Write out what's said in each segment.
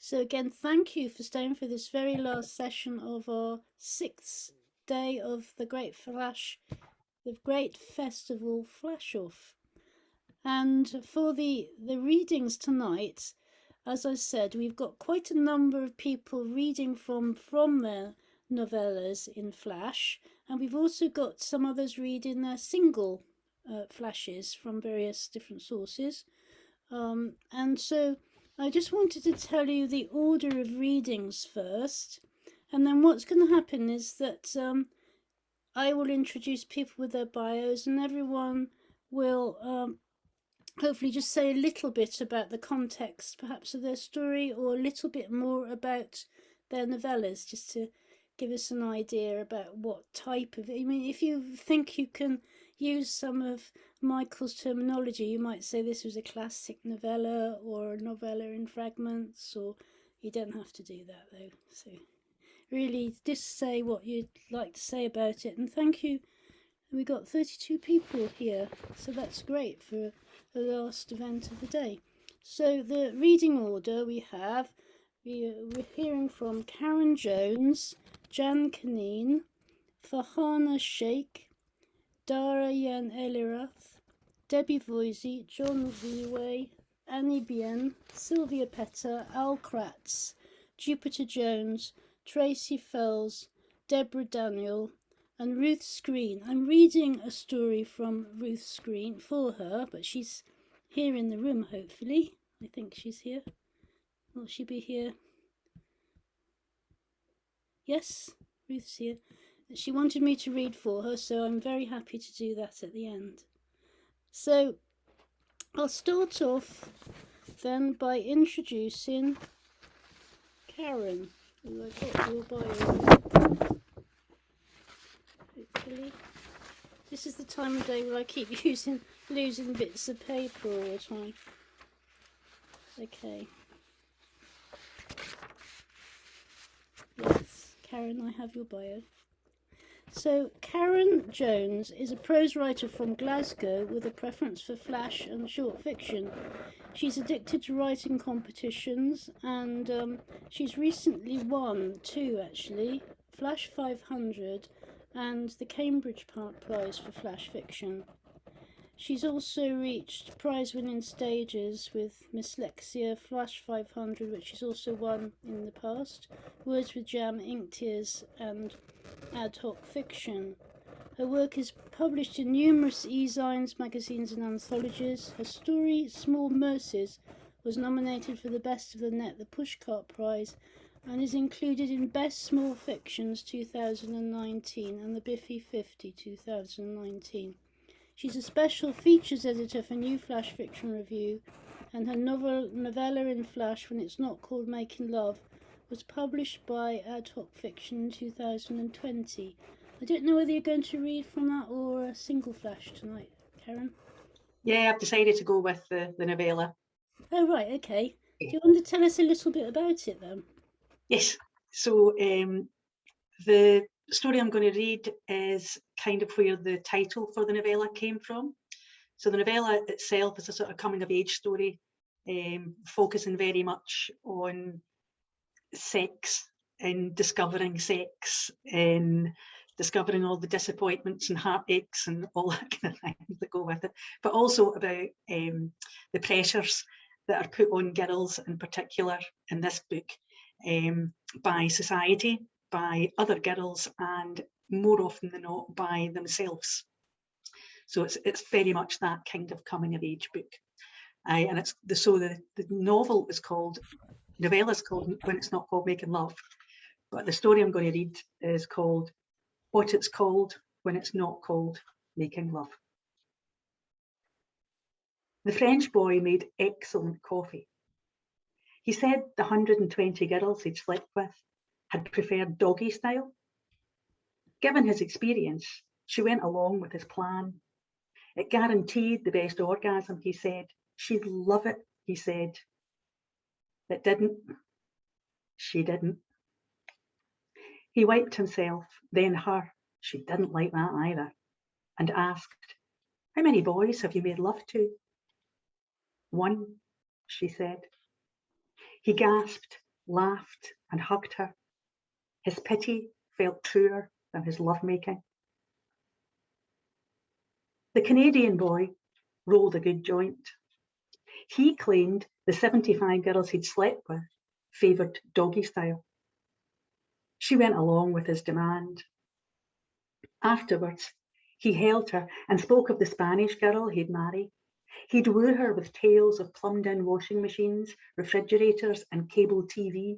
So again, thank you for staying for this very last session of our 6th day of the Great Festival Flash Off. And for the readings tonight, as I said, we've got quite a number of people reading from their novellas in Flash, and we've also got some others reading their single flashes from various different sources. And so I just wanted to tell you the order of readings first, and then what's going to happen is that I will introduce people with their bios, and everyone will hopefully just say a little bit about the context, perhaps, of their story, or a little bit more about their novellas, just to give us an idea about what type of. I mean, if you think you can use some of Michael's terminology, you might say this was a classic novella or a novella in fragments, or you don't have to do that though. So really just say what you'd like to say about it, and thank you. We got 32 people here, so that's great for the last event of the day. So the reading order we're hearing from Karen Jones, Jan Kaneen, Farhana Sheikh, Dara Yan Elirath, Debbie Voisey, John Vieway, Annie Bien, Sylvia Petter, Al Kratz, Jupiter Jones, Tracy Fells, Deborah Daniel, and Ruth Screen. I'm reading a story from Ruth Screen for her, but she's here in the room, hopefully. I think she's here. Will she be here? Yes, Ruth's here. She wanted me to read for her, so I'm very happy to do that at the end. So I'll start off then by introducing Karen, who I got your bio. Hopefully. This is the time of day where I keep losing bits of paper all the time. Okay. Yes, Karen, I have your bio. So, Karen Jones is a prose writer from Glasgow with a preference for flash and short fiction. She's addicted to writing competitions, and she's recently won 2 actually, Flash 500 and the Cambridge Prize for Flash Fiction. She's also reached prize-winning stages with Dyslexia, Flash 500, which she's also won in the past, Words with Jam, Ink Tears, and Ad Hoc Fiction. Her work is published in numerous e-zines, magazines and anthologies. Her story, Small Mercies, was nominated for the Best of the Net, the Pushcart Prize, and is included in Best Small Fictions 2019 and the Biffy 50 2019. She's a special features editor for New Flash Fiction Review, and her novella in Flash, When It's Not Called Making Love, was published by Ad Hoc Fiction in 2020. I don't know whether you're going to read from that or a single flash tonight, Karen. Yeah, I've decided to go with the novella. Oh, right, okay. Do you want to tell us a little bit about it then? Yes. So the story I'm going to read is kind of where the title for the novella came from. So the novella itself is a sort of coming of age story, focusing very much on sex and discovering sex and discovering all the disappointments and heartaches and all that kind of things that go with it, but also about the pressures that are put on girls in particular in this book by society, by other girls, and more often than not by themselves. So it's very much that kind of coming of age book. And it's the novel is called, novella is called When It's Not Called Making Love, but the story I'm going to read is called What It's Called When It's Not Called Making Love. The French boy made excellent coffee. He said the 120 girls he'd slept with had preferred doggy style. Given his experience, she went along with his plan. It guaranteed the best orgasm, he said. She'd love it, he said. It didn't. She didn't. He wiped himself, then her. She didn't like that either, and asked, "How many boys have you made love to?" "One," she said. He gasped. laughed and hugged her. His pity felt truer than his lovemaking. The Canadian boy rolled a good joint. He claimed the 75 girls he'd slept with favoured doggy style. She went along with his demand. Afterwards, he held her and spoke of the Spanish girl he'd marry. He'd woo her with tales of plumbed-in washing machines, refrigerators, and cable TV.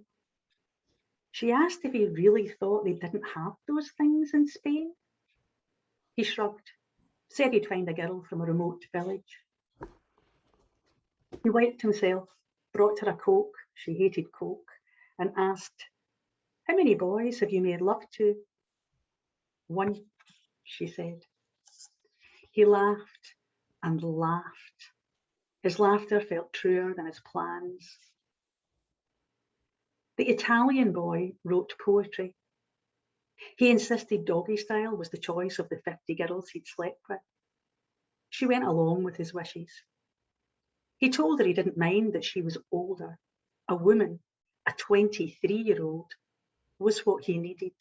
She asked if he really thought they didn't have those things in Spain. He shrugged, said he'd find a girl from a remote village. He wiped himself, brought her a Coke, she hated Coke, and asked, "How many boys have you made love to?" "One," she said. He laughed and laughed. His laughter felt truer than his plans. The Italian boy wrote poetry. He insisted doggy style was the choice of the 50 girls he'd slept with. She went along with his wishes. He told her he didn't mind that she was older. A woman, a 23-year-old, was what he needed.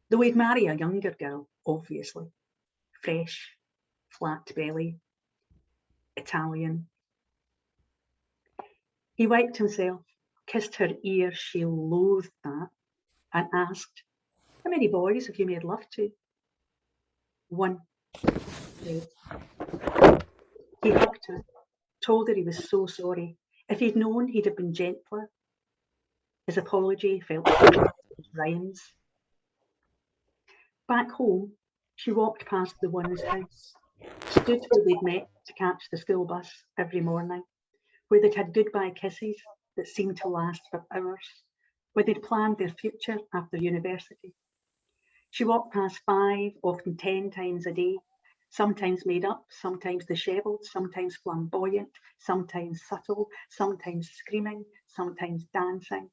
Though he'd marry a younger girl, obviously. Fresh, flat belly, Italian. He wiped himself, kissed her ear, she loathed that, and asked, "How many boys have you made love to?" "One," she said. He hugged her, told her he was so sorry. If he'd known, he'd have been gentler. His apology felt true as rhymes. Back home, she walked past the one's house, stood where they'd met to catch the school bus every morning, where they'd had goodbye kisses that seemed to last for hours, where they'd planned their future after university. She walked past 5, often 10 times a day, sometimes made up, sometimes dishevelled, sometimes flamboyant, sometimes subtle, sometimes screaming, sometimes dancing.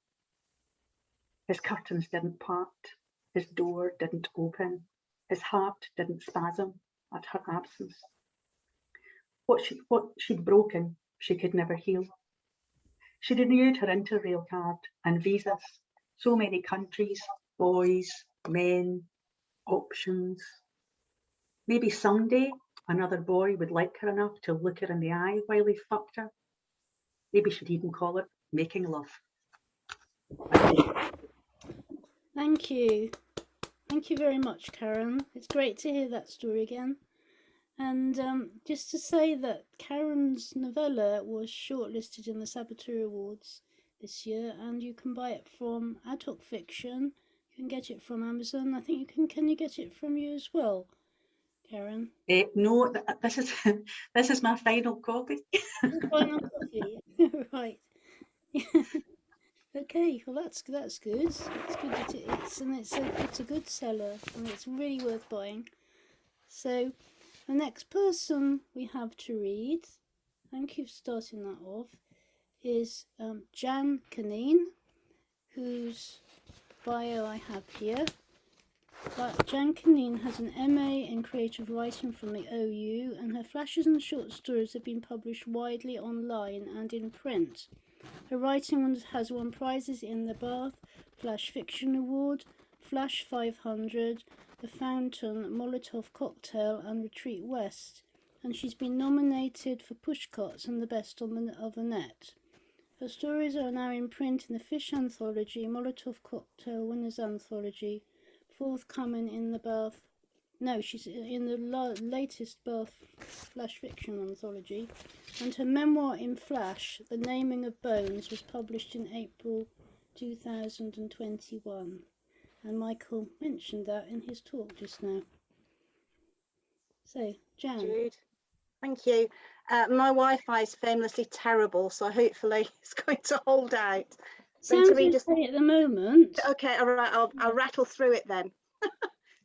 His curtains didn't part, his door didn't open, his heart didn't spasm at her absence. What she'd broken, she could never heal. She renewed her Interrail card and visas. So many countries, boys, men, options. Maybe someday another boy would like her enough to look her in the eye while he fucked her. Maybe she'd even call it making love. Thank you. Thank you very much, Karen. It's great to hear that story again. And just to say that Karen's novella was shortlisted in the Saboteur Awards this year, and you can buy it from Ad Hoc Fiction. You can get it from Amazon. I think you can. Can you get it from you as well, Karen? No, this is my final copy. Final copy, right? Okay, well that's good. It's good that it's a good seller and it's really worth buying. So the next person we have to read, thank you for starting that off, is Jan Kanine, whose bio I have here. But Jan Kanine has an MA in creative writing from the OU, and her flashes and short stories have been published widely online and in print. Her writing has won prizes in the Bath Flash Fiction Award, Flash 500, The Fountain, Molotov Cocktail and Retreat West, and she's been nominated for Pushcarts and the Best of the Net. Her stories are now in print in the Fish Anthology, Molotov Cocktail Winners Anthology, forthcoming in the Bath. No, she's in the latest Bath Flash Fiction Anthology, and her memoir in Flash, The Naming of Bones, was published in April 2021. And Michael mentioned that in his talk just now. So, Jan. Jude, thank you. My Wi-Fi is famously terrible, so hopefully it's going to hold out. Sounds okay at the moment. Okay, all right, I'll rattle through it then.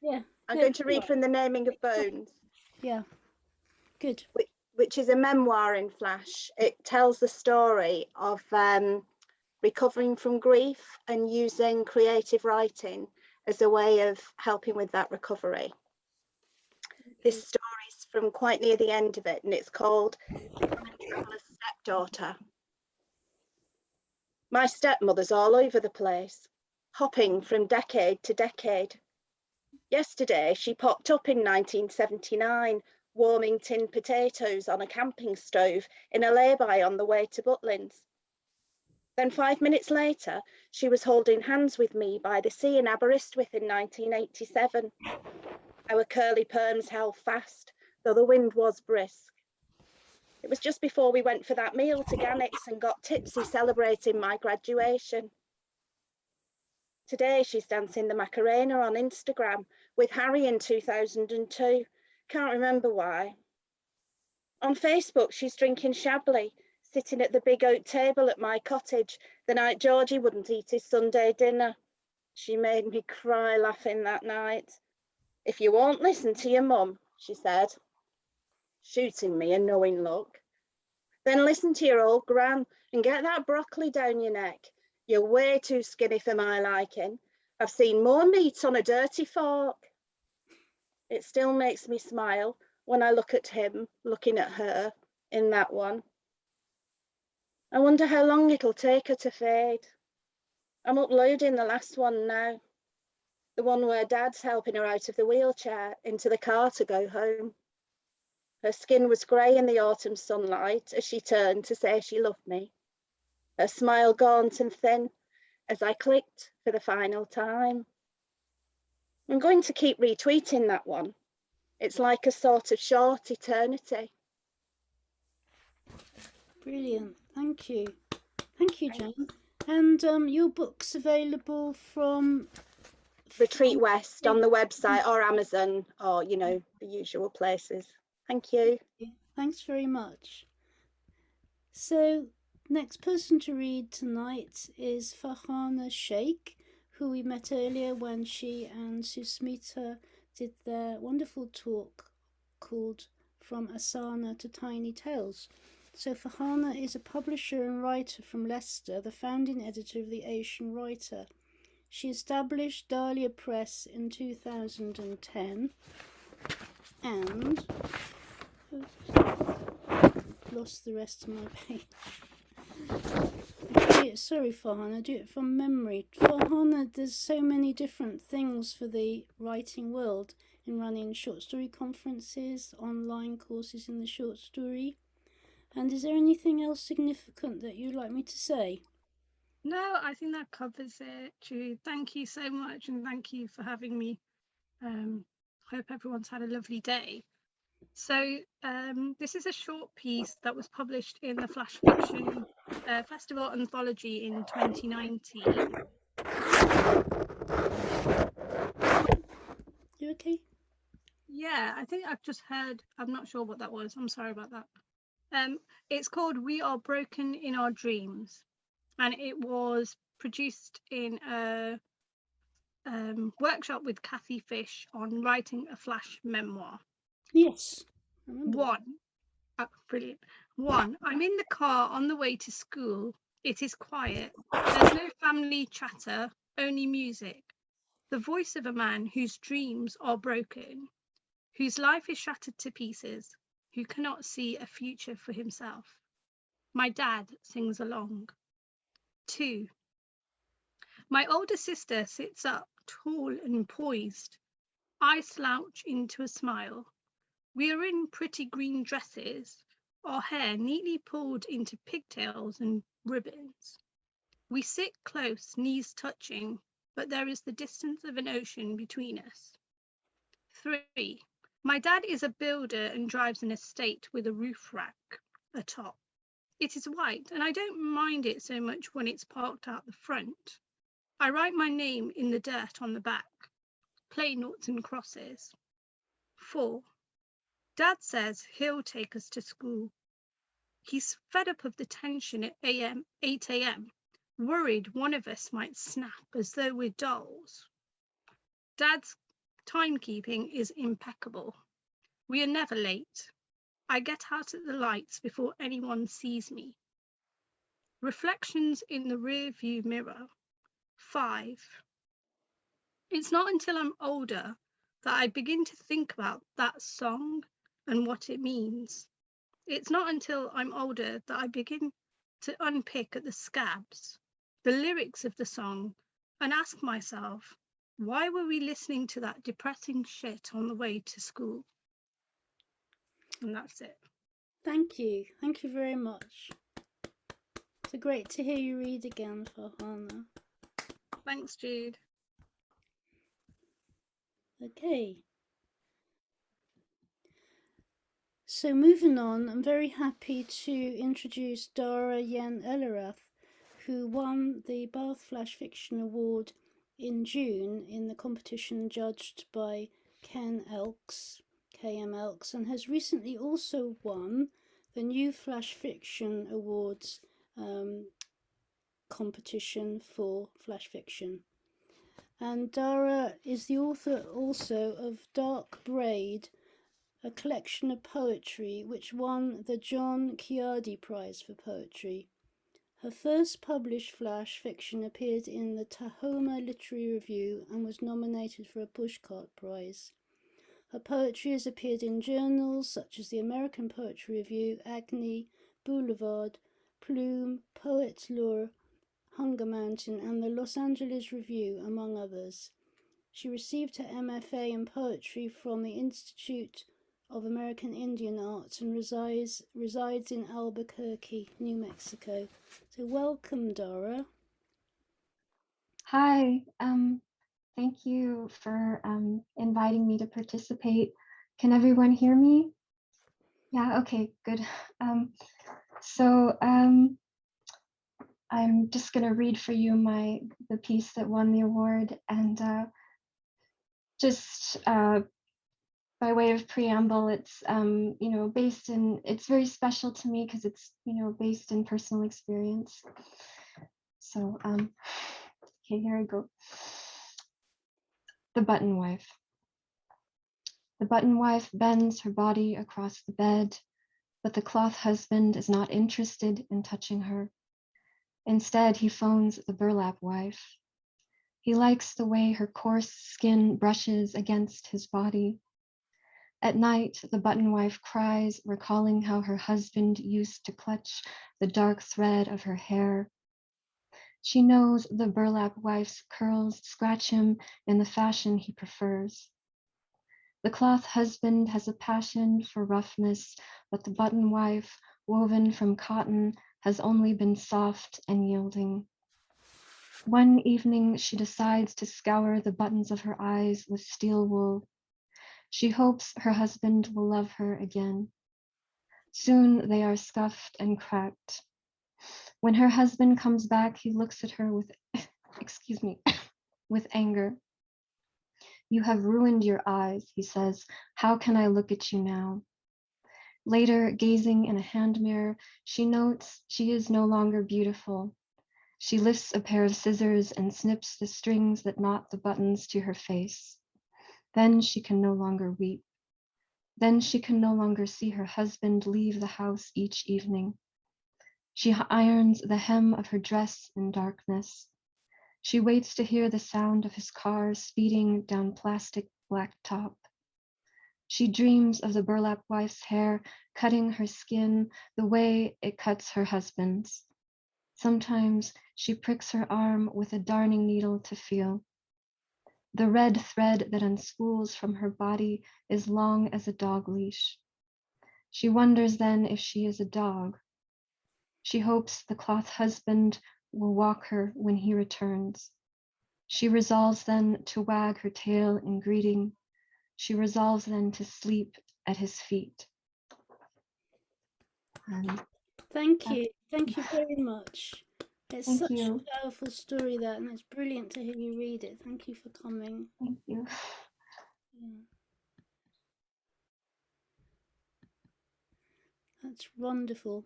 Yeah. I'm going to read from The Naming of Bones. Yeah, good. Which is a memoir in Flash. It tells the story of recovering from grief and using creative writing as a way of helping with that recovery. This story is from quite near the end of it, and it's called Becoming Traveller's Stepdaughter. My stepmother's all over the place, hopping from decade to decade. Yesterday, she popped up in 1979, warming tinned potatoes on a camping stove in a lay-by on the way to Butlins. Then 5 minutes later, she was holding hands with me by the sea in Aberystwyth in 1987. Our curly perms held fast, though the wind was brisk. It was just before we went for that meal to Gannick's and got tipsy celebrating my graduation. Today she's dancing the Macarena on Instagram with Harry in 2002. Can't remember why. On Facebook, she's drinking Chablis, sitting at the big oak table at my cottage the night Georgie wouldn't eat his Sunday dinner. She made me cry laughing that night. If you won't listen to your mum, she said, shooting me a knowing look, then listen to your old gran and get that broccoli down your neck. You're way too skinny for my liking. I've seen more meat on a dirty fork. It still makes me smile when I look at him looking at her in that one. I wonder how long it'll take her to fade. I'm uploading the last one now, the one where Dad's helping her out of the wheelchair into the car to go home. Her skin was grey in the autumn sunlight as she turned to say she loved me. Her smile gaunt and thin as I clicked for the final time. I'm going to keep retweeting that one. It's like a sort of short eternity. Brilliant. Thank you. Thank you, Jane. And your book's available from Retreat West on the website or Amazon or, you know, the usual places. Thank you. Thanks very much. So, next person to read tonight is Farhana Sheikh, who we met earlier when she and Susmita did their wonderful talk called From Asana to Tiny Tales. So Farhana is a publisher and writer from Leicester, the founding editor of The Asian Writer. She established Dahlia Press in 2010 and lost the rest of my page. Sorry, Farhana, I do it from memory. Farhana, there's so many different things for the writing world in running short story conferences, online courses in the short story. And is there anything else significant that you'd like me to say? No, I think that covers it, Jude. Thank you so much, and thank you for having me. Hope everyone's had a lovely day. So this is a short piece that was published in the Flash Fiction Festival Anthology in 2019. You okay? Yeah, I think I've just heard, I'm not sure what that was. I'm sorry about that. It's called We Are Broken in Our Dreams, and it was produced in a workshop with Kathy Fish on writing a Flash memoir. Yes. Brilliant. 1, I'm in the car on the way to school. It is quiet. There's no family chatter, only music. The voice of a man whose dreams are broken, whose life is shattered to pieces, who cannot see a future for himself. My dad sings along. 2, my older sister sits up, tall and poised. I slouch into a smile. We are in pretty green dresses, our hair neatly pulled into pigtails and ribbons. We sit close, knees touching, but there is the distance of an ocean between us. 3, my dad is a builder and drives an estate with a roof rack atop. It is white, and I don't mind it so much when it's parked out the front. I write my name in the dirt on the back, play noughts and crosses. 4, Dad says he'll take us to school. He's fed up of the tension at 8 a.m, worried one of us might snap as though we're dolls. Dad's timekeeping is impeccable. We are never late. I get out at the lights before anyone sees me. Reflections in the rear view mirror. 5, it's not until I'm older that I begin to think about that song and what it means. It's not until I'm older that I begin to unpick at the scabs, the lyrics of the song, and ask myself, why were we listening to that depressing shit on the way to school? And that's it. Thank you. Thank you very much. It's great to hear you read again, Farhana. Thanks, Jude. Okay. So moving on, I'm very happy to introduce Dara Yen Elarath, who won the Bath Flash Fiction Award in June in the competition judged by KM Elks, and has recently also won the New Flash Fiction Awards competition for flash fiction. And Dara is the author also of Dark Braid, a collection of poetry which won the John Ciardi Prize for Poetry. Her first published flash fiction appeared in the Tahoma Literary Review and was nominated for a Pushcart Prize. Her poetry has appeared in journals such as the American Poetry Review, Agni, Boulevard, Plume, Poets Lure, Hunger Mountain, and the Los Angeles Review, among others. She received her MFA in poetry from the Institute of American Indian Arts and resides in Albuquerque, New Mexico. So welcome, Dara. Hi, thank you for inviting me to participate. Can everyone hear me? Yeah, okay, good. I'm just gonna read for you the piece that won the award, and just by way of preamble, it's it's very special to me because it's based in personal experience. So okay, here I go. The Button Wife. The button wife bends her body across the bed, but the cloth husband is not interested in touching her. Instead, he phones the burlap wife. He likes the way her coarse skin brushes against his body. At night, the button wife cries, recalling how her husband used to clutch the dark thread of her hair. She knows the burlap wife's curls scratch him in the fashion he prefers. The cloth husband has a passion for roughness, but the button wife, woven from cotton, has only been soft and yielding. One evening, she decides to scour the buttons of her eyes with steel wool. She hopes her husband will love her again. Soon they are scuffed and cracked. When her husband comes back, he looks at her with, with anger. You have ruined your eyes, he says. How can I look at you now? Later, gazing in a hand mirror, she notes she is no longer beautiful. She lifts a pair of scissors and snips the strings that knot the buttons to her face. Then she can no longer weep. Then she can no longer see her husband leave the house each evening. She irons the hem of her dress in darkness. She waits to hear the sound of his car speeding down plastic blacktop. She dreams of the burlap wife's hair cutting her skin the way it cuts her husband's. Sometimes she pricks her arm with a darning needle to feel. The red thread that unspools from her body is long as a dog leash. She wonders then if she is a dog. She hopes the cloth husband will walk her when he returns. She resolves then to wag her tail in greeting. She resolves then to sleep at his feet. Thank you very much. It's such you. a powerful story, that, and it's brilliant to hear you read it. Thank you for coming. Thank you. Yeah. That's wonderful.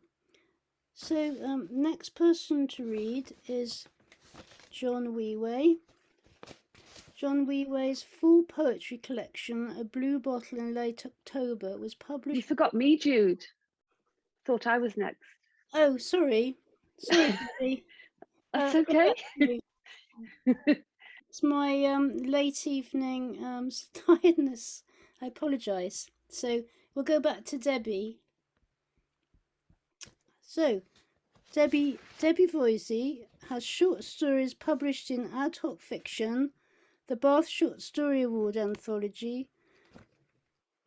So next person to read is John Wheway. John Wheway's full poetry collection, A Blue Bottle in Late October, was published... You forgot me, Jude. Thought I was next. Oh, sorry. Sorry, Judy. That's okay. It's my late evening tiredness. I apologise. So we'll go back to Debbie. So, Debbie Voisey has short stories published in Ad Hoc Fiction, the Bath Short Story Award Anthology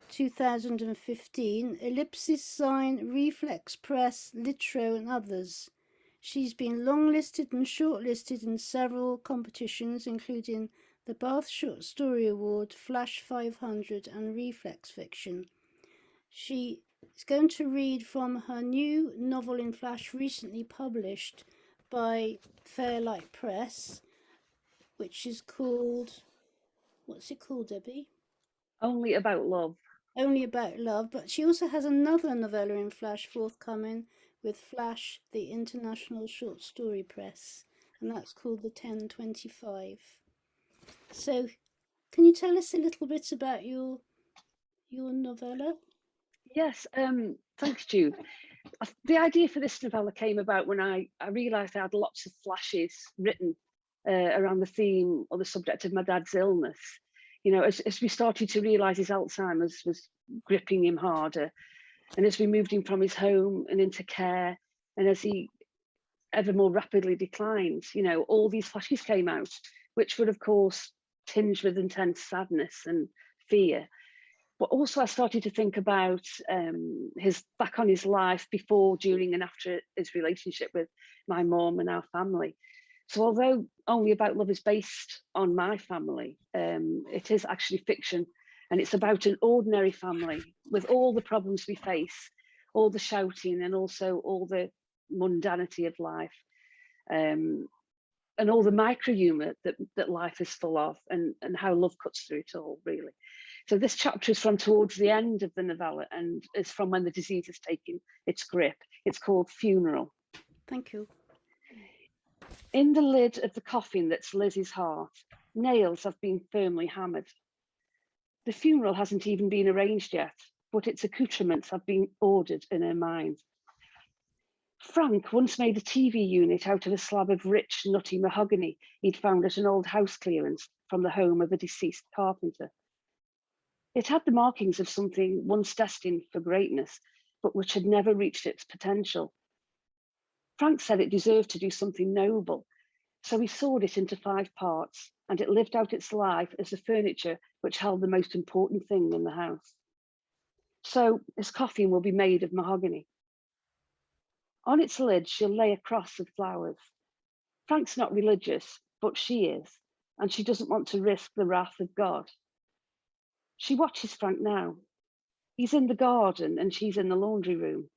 2015, Ellipsis Sign, Reflex Press, Litro and others. She's been longlisted and shortlisted in several competitions, including the Bath Short Story Award, Flash 500 and Reflex Fiction. She is going to read from her new novel in Flash, recently published by Fairlight Press, which is called, what's it called, Debbie? Only About Love. Only About Love. But she also has another novella in Flash forthcoming with Flash, the International Short Story Press, and that's called The 1025. So can you tell us a little bit about your novella? Yes, thanks, Jude. The idea for this novella came about when I realised I had lots of flashes written around the theme or the subject of my dad's illness. You know, as we started to realise his Alzheimer's was gripping him harder, and as we moved him from his home and into care, and as he ever more rapidly declined, you know, all these flashes came out, which would, of course, tinge with intense sadness and fear. But also I started to think about his back on his life before, during and after his relationship with my mum and our family. So although Only About Love is based on my family, it is actually fiction, and it's about an ordinary family with all the problems we face, all the shouting and also all the mundanity of life, and all the micro humour that life is full of, and how love cuts through it all, really. So this chapter is from towards the end of the novella and is from when the disease has taken its grip. It's called Funeral. Thank you. In the lid of the coffin that's Lizzie's heart, nails have been firmly hammered. The funeral hasn't even been arranged yet, but its accoutrements have been ordered in her mind. Frank once made a TV unit out of a slab of rich, nutty mahogany he'd found at an old house clearance from the home of a deceased carpenter. It had the markings of something once destined for greatness, but which had never reached its potential. Frank said it deserved to do something noble, so he sawed it into 5 parts, and it lived out its life as the furniture which held the most important thing in the house. So his coffin will be made of mahogany. On its lid, she'll lay a cross of flowers. Frank's not religious, but she is, and she doesn't want to risk the wrath of God. She watches Frank now. He's in the garden and she's in the laundry room.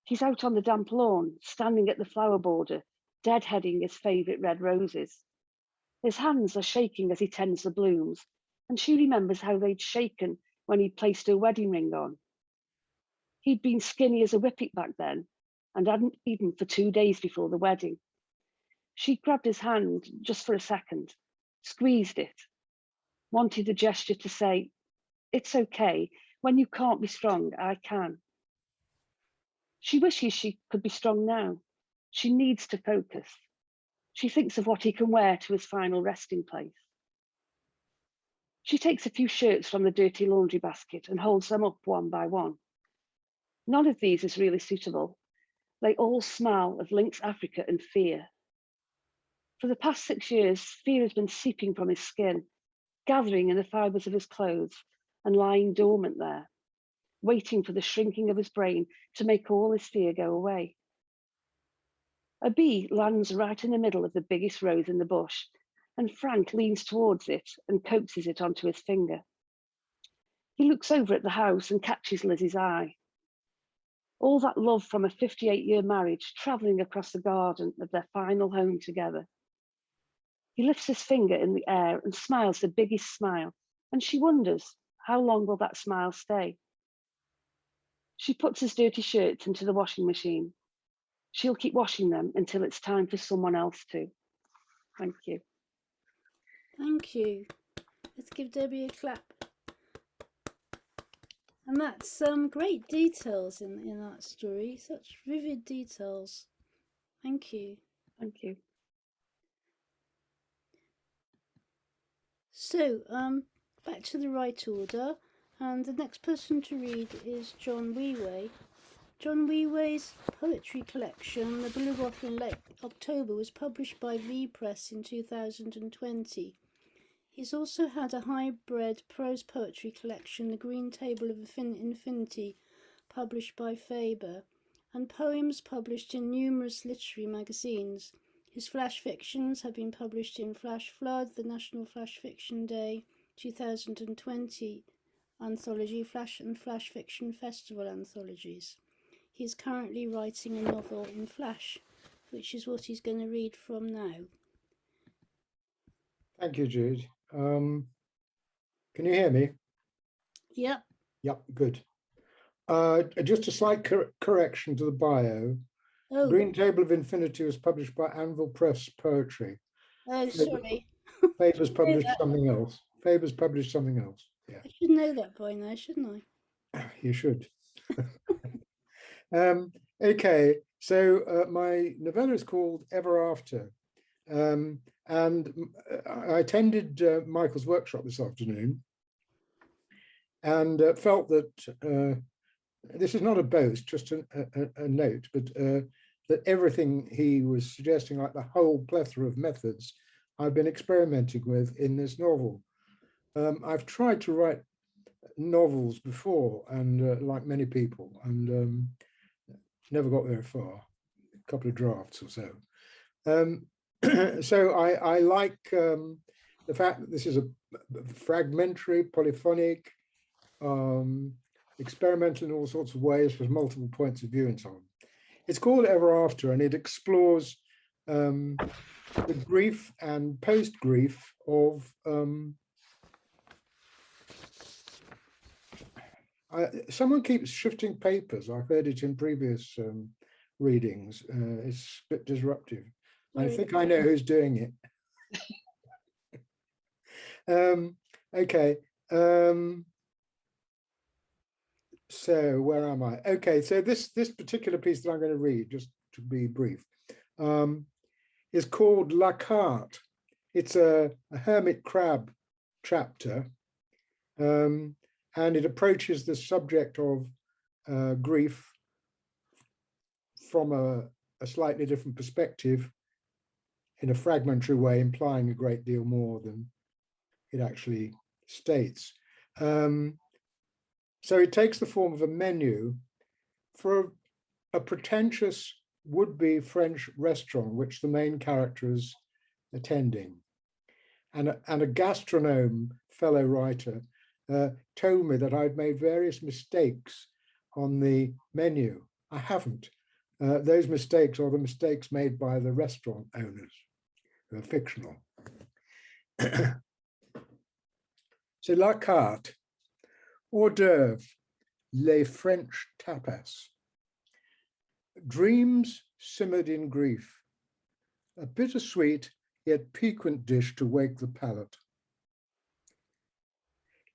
He's out on the damp lawn, standing at the flower border, deadheading his favourite red roses. His hands are shaking as he tends the blooms, and she remembers how they'd shaken when he'd placed her wedding ring on. He'd been skinny as a whippet back then, and hadn't eaten for 2 days before the wedding. She grabbed his hand just for a second, squeezed it, wanted the gesture to say, "It's okay, when you can't be strong, I can." She wishes she could be strong now. She needs to focus. She thinks of what he can wear to his final resting place. She takes a few shirts from the dirty laundry basket and holds them up one by one. None of these is really suitable. They all smell of Lynx Africa and fear. For the past 6 years, fear has been seeping from his skin, gathering in the fibres of his clothes and lying dormant there, waiting for the shrinking of his brain to make all his fear go away. A bee lands right in the middle of the biggest rose in the bush, and Frank leans towards it and coaxes it onto his finger. He looks over at the house and catches Lizzie's eye. All that love from a 58-year marriage travelling across the garden of their final home together. He lifts his finger in the air and smiles the biggest smile, and she wonders, how long will that smile stay? She puts his dirty shirts into the washing machine. She'll keep washing them until it's time for someone else to. Thank you. Thank you. Let's give Debbie a clap. And that's some great details in that story, such vivid details. Thank you. Thank you. So, back to the right order, and the next person to read is John Wee-Way. John Wheway's poetry collection, The Blue Bottle in Late October, was published by V Press in 2020. He's also had a hybrid prose poetry collection, The Green Table of Infinity, published by Faber, and poems published in numerous literary magazines. His flash fictions have been published in Flash Flood, the National Flash Fiction Day 2020 anthology, Flash and Flash Fiction Festival anthologies. He is currently writing a novel in Flash, which is what he's going to read from now. Thank you, Jude. Can you hear me? Yep. Yep, good. Just a slight correction to the bio. Oh, Green Table of Infinity was published by Anvil Press Poetry. oh, sorry. Faber's published something else. Faber's published something else. Yeah, I should know that by now, shouldn't I? you should. Okay, so my novella is called Ever After. And I attended Michael's workshop this afternoon and felt that this is not a boast, just a note, but that everything he was suggesting, like the whole plethora of methods I've been experimenting with in this novel. I've tried to write novels before, and like many people, and never got very far, a couple of drafts or so. So I like the fact that this is a fragmentary, polyphonic, experimental in all sorts of ways with multiple points of view and so on. It's called Ever After, and it explores the grief and post-grief of someone keeps shifting papers. I've heard it in previous readings. It's a bit disruptive. I think I know who's doing it. Okay. So where am I? Okay, so this particular piece that I'm going to read, just to be brief, is called La Carte. It's a hermit crab chapter, and it approaches the subject of grief from a slightly different perspective, in a fragmentary way, implying a great deal more than it actually states. So it takes the form of a menu for a pretentious would-be French restaurant, which the main character is attending. And a gastronome fellow writer told me that I'd made various mistakes on the menu. I haven't. Those mistakes are the mistakes made by the restaurant owners, who are fictional. So La Carte, hors d'oeuvre, les French tapas. Dreams simmered in grief, a bittersweet yet piquant dish to wake the palate.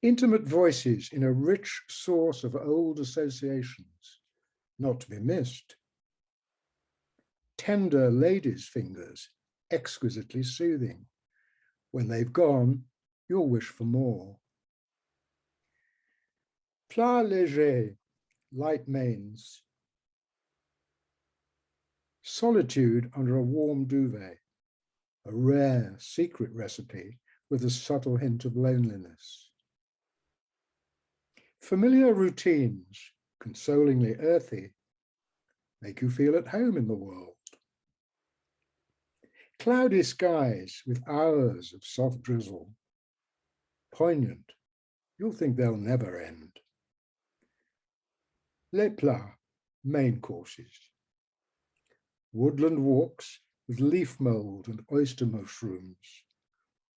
Intimate voices in a rich source of old associations, not to be missed. Tender ladies' fingers, exquisitely soothing. When they've gone, you'll wish for more. Plat léger, light mains. Solitude under a warm duvet, a rare secret recipe with a subtle hint of loneliness. Familiar routines, consolingly earthy, make you feel at home in the world. Cloudy skies with hours of soft drizzle, poignant, you'll think they'll never end. Les plats, main courses. Woodland walks with leaf mold and oyster mushrooms.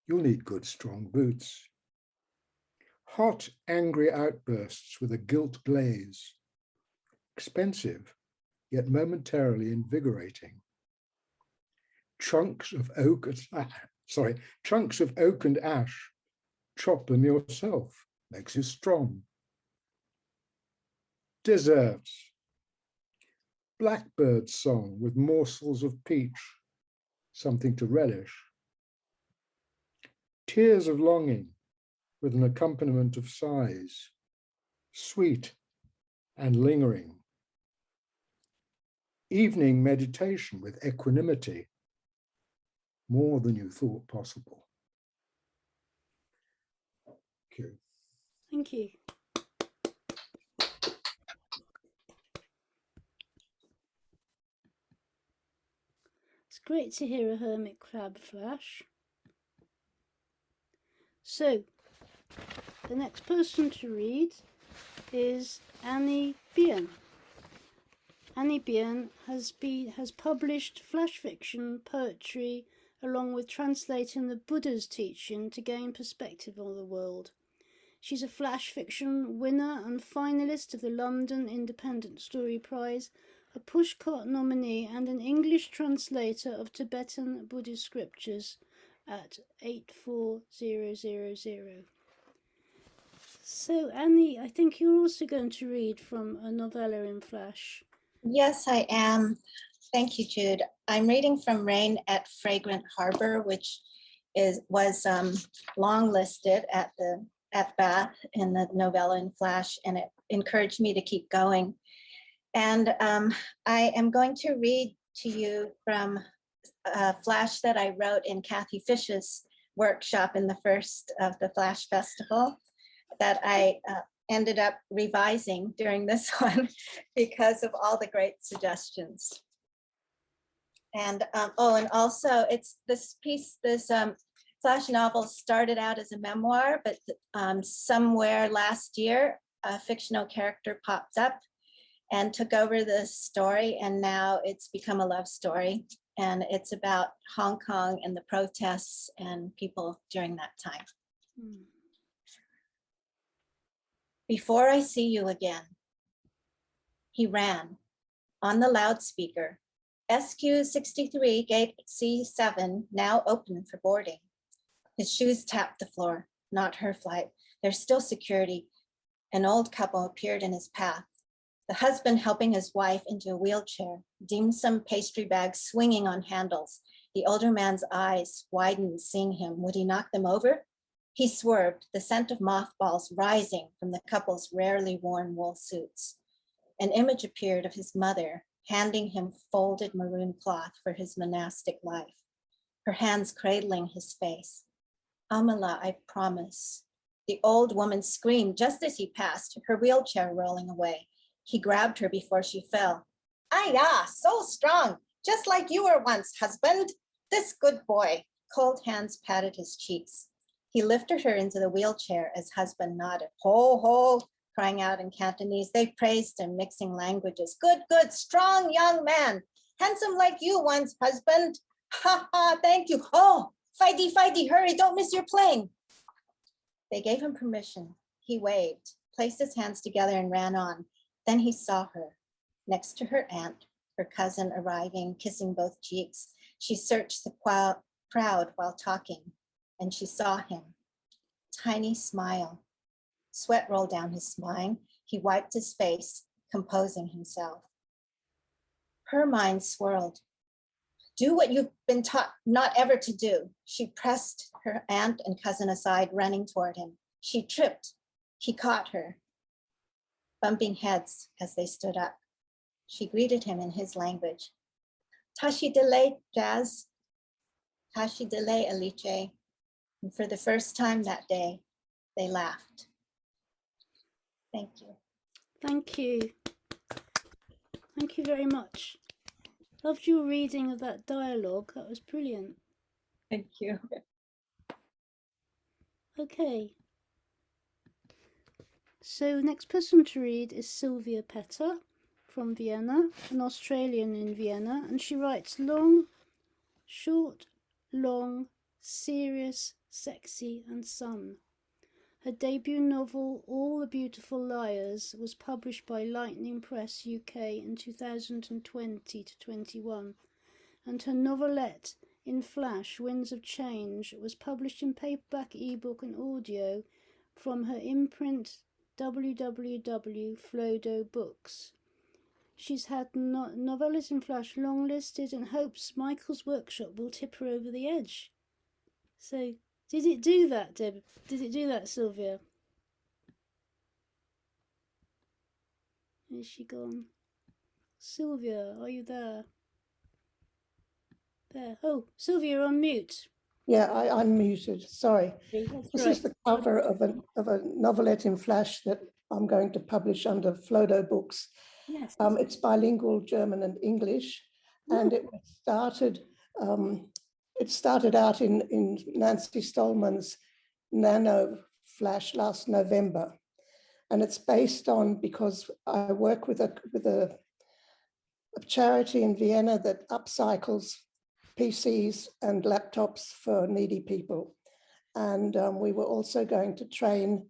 You'll need good strong boots. Hot, angry outbursts with a gilt glaze. Expensive, yet momentarily invigorating. Chunks of oak and ash. Chop them yourself, makes you strong. Desserts. Blackbird song with morsels of peach, something to relish. Tears of longing with an accompaniment of sighs, sweet and lingering. evening meditation with equanimity, more than you thought possible. Thank you. Thank you. It's great to hear a hermit crab flash. So, the next person to read is Annie Bien. Annie Bien has published flash fiction, poetry, along with translating the Buddha's teaching to gain perspective on the world. She's a flash fiction winner and finalist of the London Independent Story Prize, a Pushcart nominee and an English translator of Tibetan Buddhist scriptures at 84000. So Annie, I think you're also going to read from a novella in flash. Yes, I am. Thank you, Jude. I'm reading from Rain at Fragrant Harbor, which was long listed at Bath in the novella in flash, and it encouraged me to keep going. And I am going to read to you from a flash that I wrote in Kathy Fish's workshop in the first of the Flash Festival that I ended up revising during this one because of all the great suggestions. And and also it's this piece, this flash novel started out as a memoir, but somewhere last year, a fictional character popped up and took over the story, and now it's become a love story. And it's about Hong Kong and the protests and people during that time. Before I see you again, he ran on the loudspeaker. SQ63 gate C7 now open for boarding. His shoes tapped the floor, not her flight. There's still security. An old couple appeared in his path. The husband helping his wife into a wheelchair, dim sum pastry bags swinging on handles. The older man's eyes widened seeing him. Would he knock them over? He swerved, the scent of mothballs rising from the couple's rarely worn wool suits. An image appeared of his mother, handing him folded maroon cloth for his monastic life, her hands cradling his face. Amala, I promise. The old woman screamed just as he passed, her wheelchair rolling away. He grabbed her before she fell. Ah, so strong, just like you were once, husband. This good boy. Cold hands patted his cheeks. He lifted her into the wheelchair as husband nodded. Ho, ho, crying out in Cantonese. They praised him, mixing languages. Good, good, strong young man. Handsome like you once, husband. Ha, ha, thank you. Oh, fighty, hurry, don't miss your plane. They gave him permission. He waved, placed his hands together and ran on. Then he saw her, next to her aunt, her cousin arriving, kissing both cheeks. She searched the crowd while talking, and she saw him. Tiny smile. Sweat rolled down his spine. He wiped his face, composing himself. Her mind swirled. Do what you've been taught not ever to do. She pressed her aunt and cousin aside, running toward him. She tripped. He caught her, bumping heads as they stood up. She greeted him in his language. Tashi delay, Jazz. Tashi delay, Alice. And for the first time that day, they laughed. Thank you. Thank you. Thank you very much. Loved your reading of that dialogue. That was brilliant. Thank you. Okay. So next person to read is Sylvia Petter from Vienna, an Australian in Vienna, and she writes short, long, serious, sexy and sun. Her debut novel, All the Beautiful Liars, was published by Lightning Press UK in 2020-21, and her novelette, In Flash, Winds of Change, was published in paperback, ebook and audio from her imprint www.flodo Books. She's had novellas in flash longlisted and hopes Michael's workshop will tip her over the edge. So, did it do that, Deb? Did it do that, Sylvia? Is she gone? Sylvia, are you there? There. Oh, Sylvia, you're on mute. Yeah, I'm muted. Sorry. That's This right. is the cover of a novelette in Flash that I'm going to publish under Flodo Books. Yes. It's bilingual German and English, and it started out in Nancy Stolman's Nano Flash last November, and it's based on, because I work with a charity in Vienna that upcycles PCs and laptops for needy people. And we were also going to train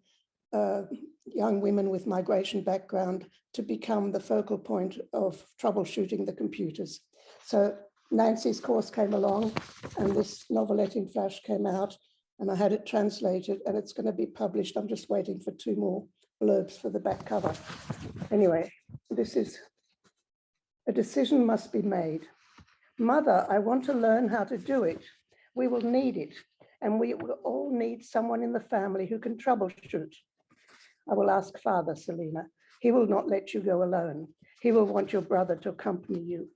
young women with migration background to become the focal point of troubleshooting the computers. So Nancy's course came along and this novelette in Flash came out, and I had it translated and it's going to be published. I'm just waiting for 2 more blurbs for the back cover. Anyway, this is: a decision must be made. Mother, I want to learn how to do it. We will need it, and we will all need someone in the family who can troubleshoot. I will ask Father, Selina. He will not let you go alone. He will want your brother to accompany you.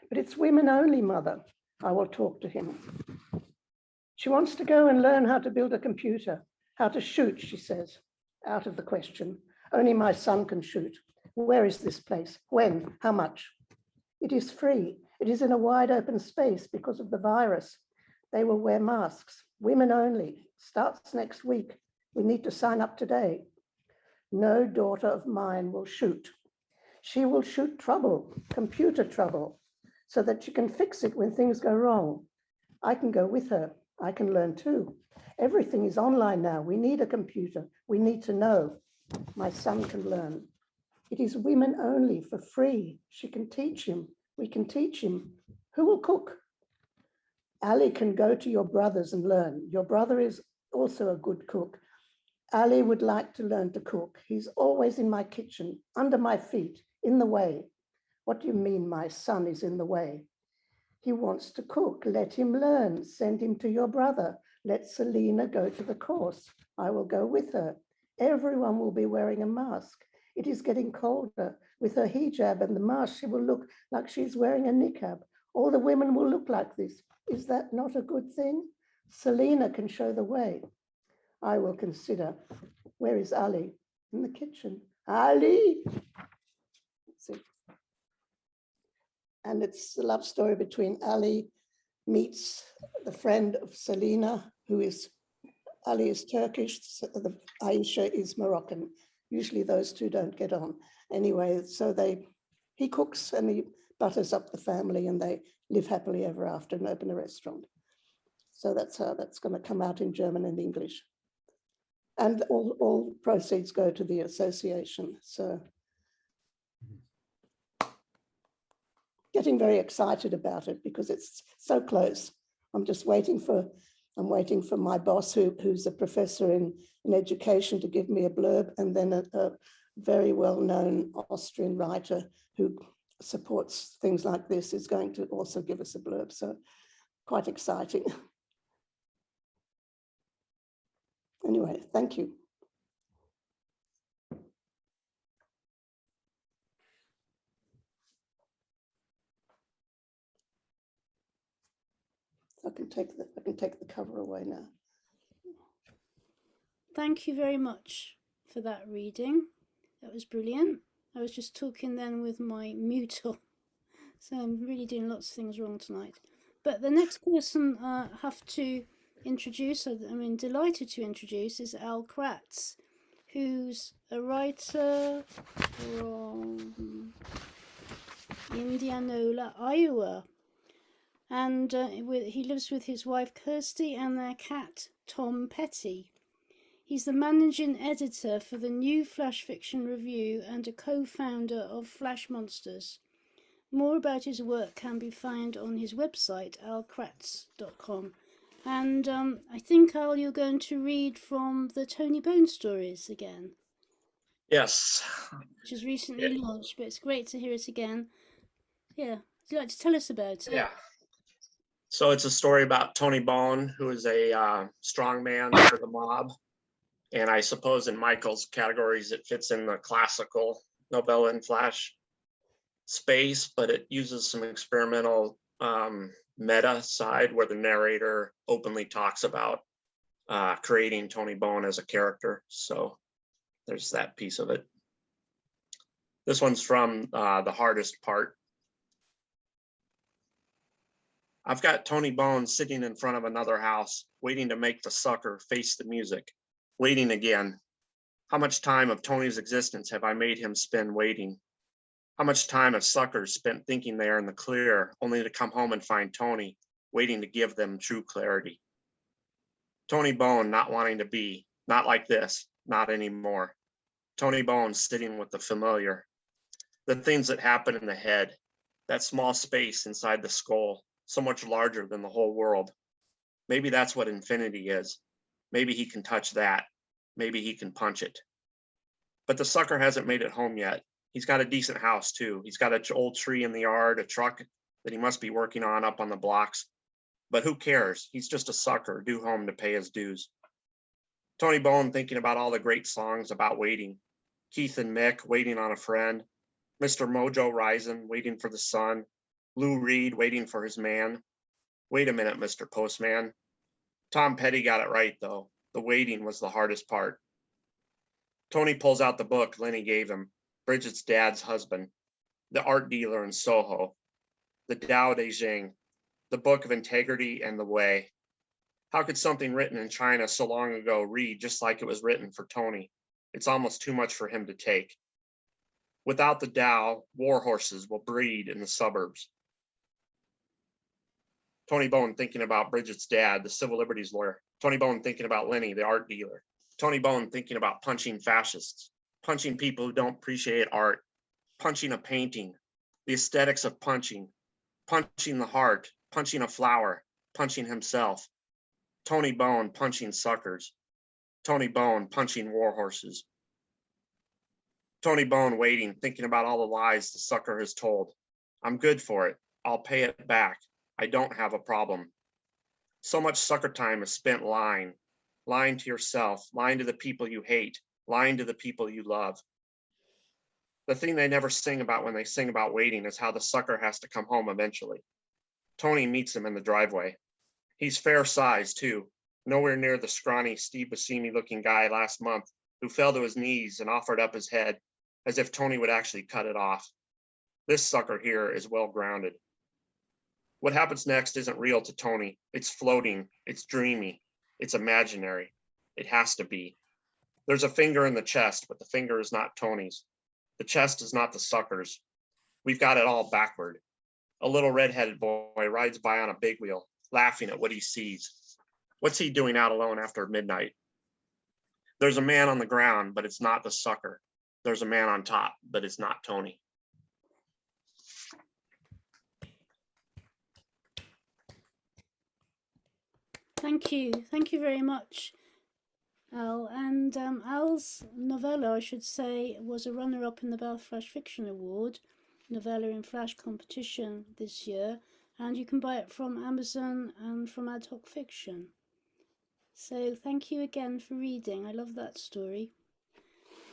But it's women only, Mother. I will talk to him. She wants to go and learn how to build a computer, how to shoot, she says. Out of the question. Only my son can shoot. Where is this place? When? How much? It is free. It is in a wide open space because of the virus. They will wear masks. Women only. Starts next week. We need to sign up today. No daughter of mine will shoot. She will shoot trouble, computer trouble, so that she can fix it when things go wrong. I can go with her. I can learn too. Everything is online now. We need a computer. We need to know. My son can learn. It is women only, for free. She can teach him. We can teach him. Who will cook? Ali can go to your brothers and learn. Your brother is also a good cook. Ali would like to learn to cook. He's always in my kitchen, under my feet, in the way. What do you mean my son is in the way? He wants to cook. Let him learn. Send him to your brother. Let Selina go to the course. I will go with her. Everyone will be wearing a mask. It is getting colder. With her hijab and the mask, she will look like she's wearing a niqab. All the women will look like this. Is that not a good thing? Selina can show the way. I will consider. Where is Ali? In the kitchen. Ali! That's it. And it's a love story between Ali meets the friend of Selina, who is, Ali is Turkish, so Aisha is Moroccan. Usually those two don't get on. Anyway, so he cooks and he butters up the family and they live happily ever after and open a restaurant. So that's how that's going to come out in German and English. And all proceeds go to the association. So getting very excited about it because it's so close. I'm waiting for my boss who's a professor in education to give me a blurb, and then a very well-known Austrian writer who supports things like this is going to also give us a blurb. So quite exciting. Anyway, thank you. I can take the cover away now. Thank you very much for that reading. That was brilliant. I was just talking then with my mute on, so I'm really doing lots of things wrong tonight. But the next person I have to introduce, I'm delighted to introduce, is Al Kratz, who's a writer from Indianola, Iowa. And he lives with his wife Kirsty and their cat Tom Petty. He's the managing editor for the New Flash Fiction Review and a co-founder of Flash Monsters. More about his work can be found on his website, alkratz.com. And I think, Al, you're going to read from the Tony Bone stories again. Yes. Which was recently launched, but it's great to hear it again. Yeah. Would you like to tell us about it? Yeah. So it's a story about Tony Bone, who is a strong man for the mob. And I suppose in Michael's categories, it fits in the classical novella in Flash. space, but it uses some experimental meta side where the narrator openly talks about creating Tony Bone as a character. So there's that piece of it. This one's from The Hardest Part. I've got Tony Bone sitting in front of another house, waiting to make the sucker face the music, waiting again. How much time of Tony's existence have I made him spend waiting? How much time have suckers spent thinking they are in the clear, only to come home and find Tony, waiting to give them true clarity? Tony Bone not wanting to be, not like this, not anymore. Tony Bone sitting with the familiar. The things that happen in the head, that small space inside the skull, so much larger than the whole world. Maybe that's what infinity is. Maybe he can touch that. Maybe he can punch it. But the sucker hasn't made it home yet. He's got a decent house too. He's got an old tree in the yard, a truck that he must be working on up on the blocks. But who cares? He's just a sucker due home to pay his dues. Tony Bone thinking about all the great songs about waiting. Keith and Mick waiting on a friend. Mr. Mojo rising, waiting for the sun. Lou Reed waiting for his man. Wait a minute, Mr. Postman. Tom Petty got it right though. The waiting was the hardest part. Tony pulls out the book Lenny gave him, Bridget's dad's husband, the art dealer in Soho, the Tao Te Ching, the Book of Integrity and the Way. How could something written in China so long ago read just like it was written for Tony? It's almost too much for him to take. Without the Tao, war horses will breed in the suburbs. Tony Bone thinking about Bridget's dad, the civil liberties lawyer. Tony Bone thinking about Lenny, the art dealer. Tony Bone thinking about punching fascists, punching people who don't appreciate art, punching a painting, the aesthetics of punching the heart, punching a flower, punching himself. Tony Bone punching suckers. Tony Bone punching war horses. Tony Bone waiting, thinking about all the lies the sucker has told. I'm good for it. I'll pay it back. I don't have a problem. So much sucker time is spent lying to yourself, lying to the people you hate, lying to the people you love. The thing they never sing about when they sing about waiting is how the sucker has to come home eventually. Tony meets him in the driveway. He's fair sized too, nowhere near the scrawny Steve Buscemi looking guy last month who fell to his knees and offered up his head as if Tony would actually cut it off. This sucker here is well grounded. What happens next isn't real to Tony. It's floating, it's dreamy, it's imaginary. It has to be. There's a finger in the chest, but the finger is not Tony's. The chest is not the sucker's. We've got it all backward. A little redheaded boy rides by on a big wheel, laughing at what he sees. What's he doing out alone after midnight? There's a man on the ground, but it's not the sucker. There's a man on top, but it's not Tony. Thank you very much, Al. And Al's novella, I should say, was a runner-up in the Bath Flash Fiction Award, novella in Flash competition this year, and you can buy it from Amazon and from Ad Hoc Fiction. So thank you again for reading. I love that story.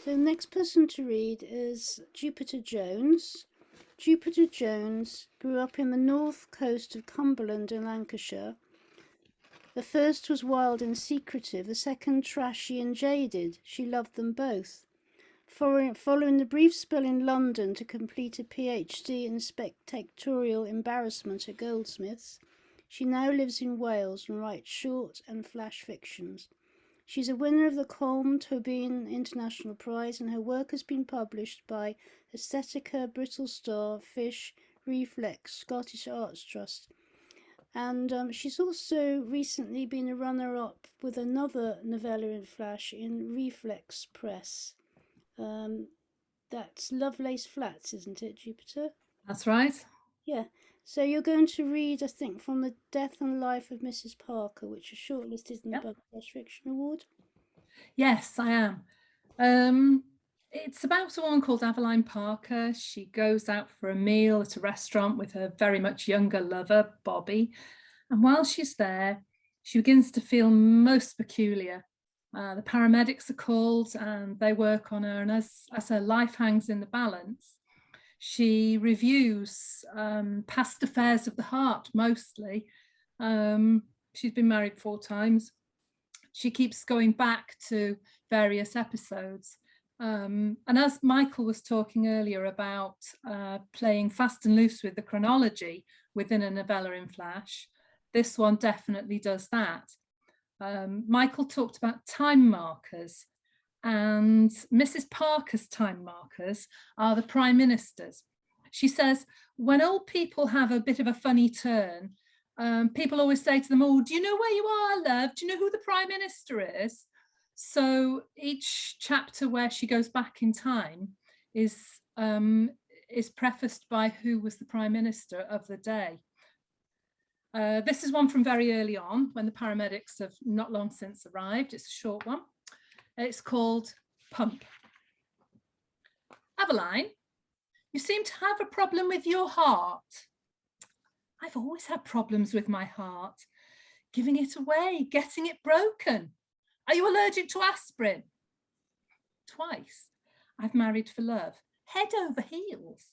So the next person to read is Jupiter Jones. Jupiter Jones grew up in the north coast of Cumberland in Lancashire. The first was wild and secretive, the second trashy and jaded. She loved them both. Following the brief spell in London to complete a PhD in spectatorial embarrassment at Goldsmiths, she now lives in Wales and writes short and flash fictions. She's a winner of the Colm Tobin International Prize, and her work has been published by Aesthetica, Brittle Star, Fish, Reflex, Scottish Arts Trust. And she's also recently been a runner-up with another novella in Flash in Reflex Press. That's Lovelace Flats, isn't it, Jupiter? That's right. Yeah. So you're going to read, I think, from The Death and Life of Mrs. Parker, which is shortlisted in the Bath Flash Fiction Award. Yes, I am. It's about a woman called Aveline Parker. She goes out for a meal at a restaurant with her very much younger lover, Bobby. And while she's there, she begins to feel most peculiar. The paramedics are called and they work on her. And as her life hangs in the balance, She reviews past affairs of the heart mostly. She's been married 4 times. She keeps going back to various episodes. And as Michael was talking earlier about playing fast and loose with the chronology within a novella in Flash, this one definitely does that. Michael talked about time markers, and Mrs. Parker's time markers are the Prime Minister's. She says, when old people have a bit of a funny turn, people always say to them, oh, do you know where you are, love? Do you know who the Prime Minister is? So each chapter where she goes back in time is prefaced by who was the Prime Minister of the day. This is one from very early on, when the paramedics have not long since arrived. It's a short one. It's called Pump. Aveline, you seem to have a problem with your heart. I've always had problems with my heart. Giving it away, getting it broken. Are you allergic to aspirin? Twice. I've married for love. Head over heels.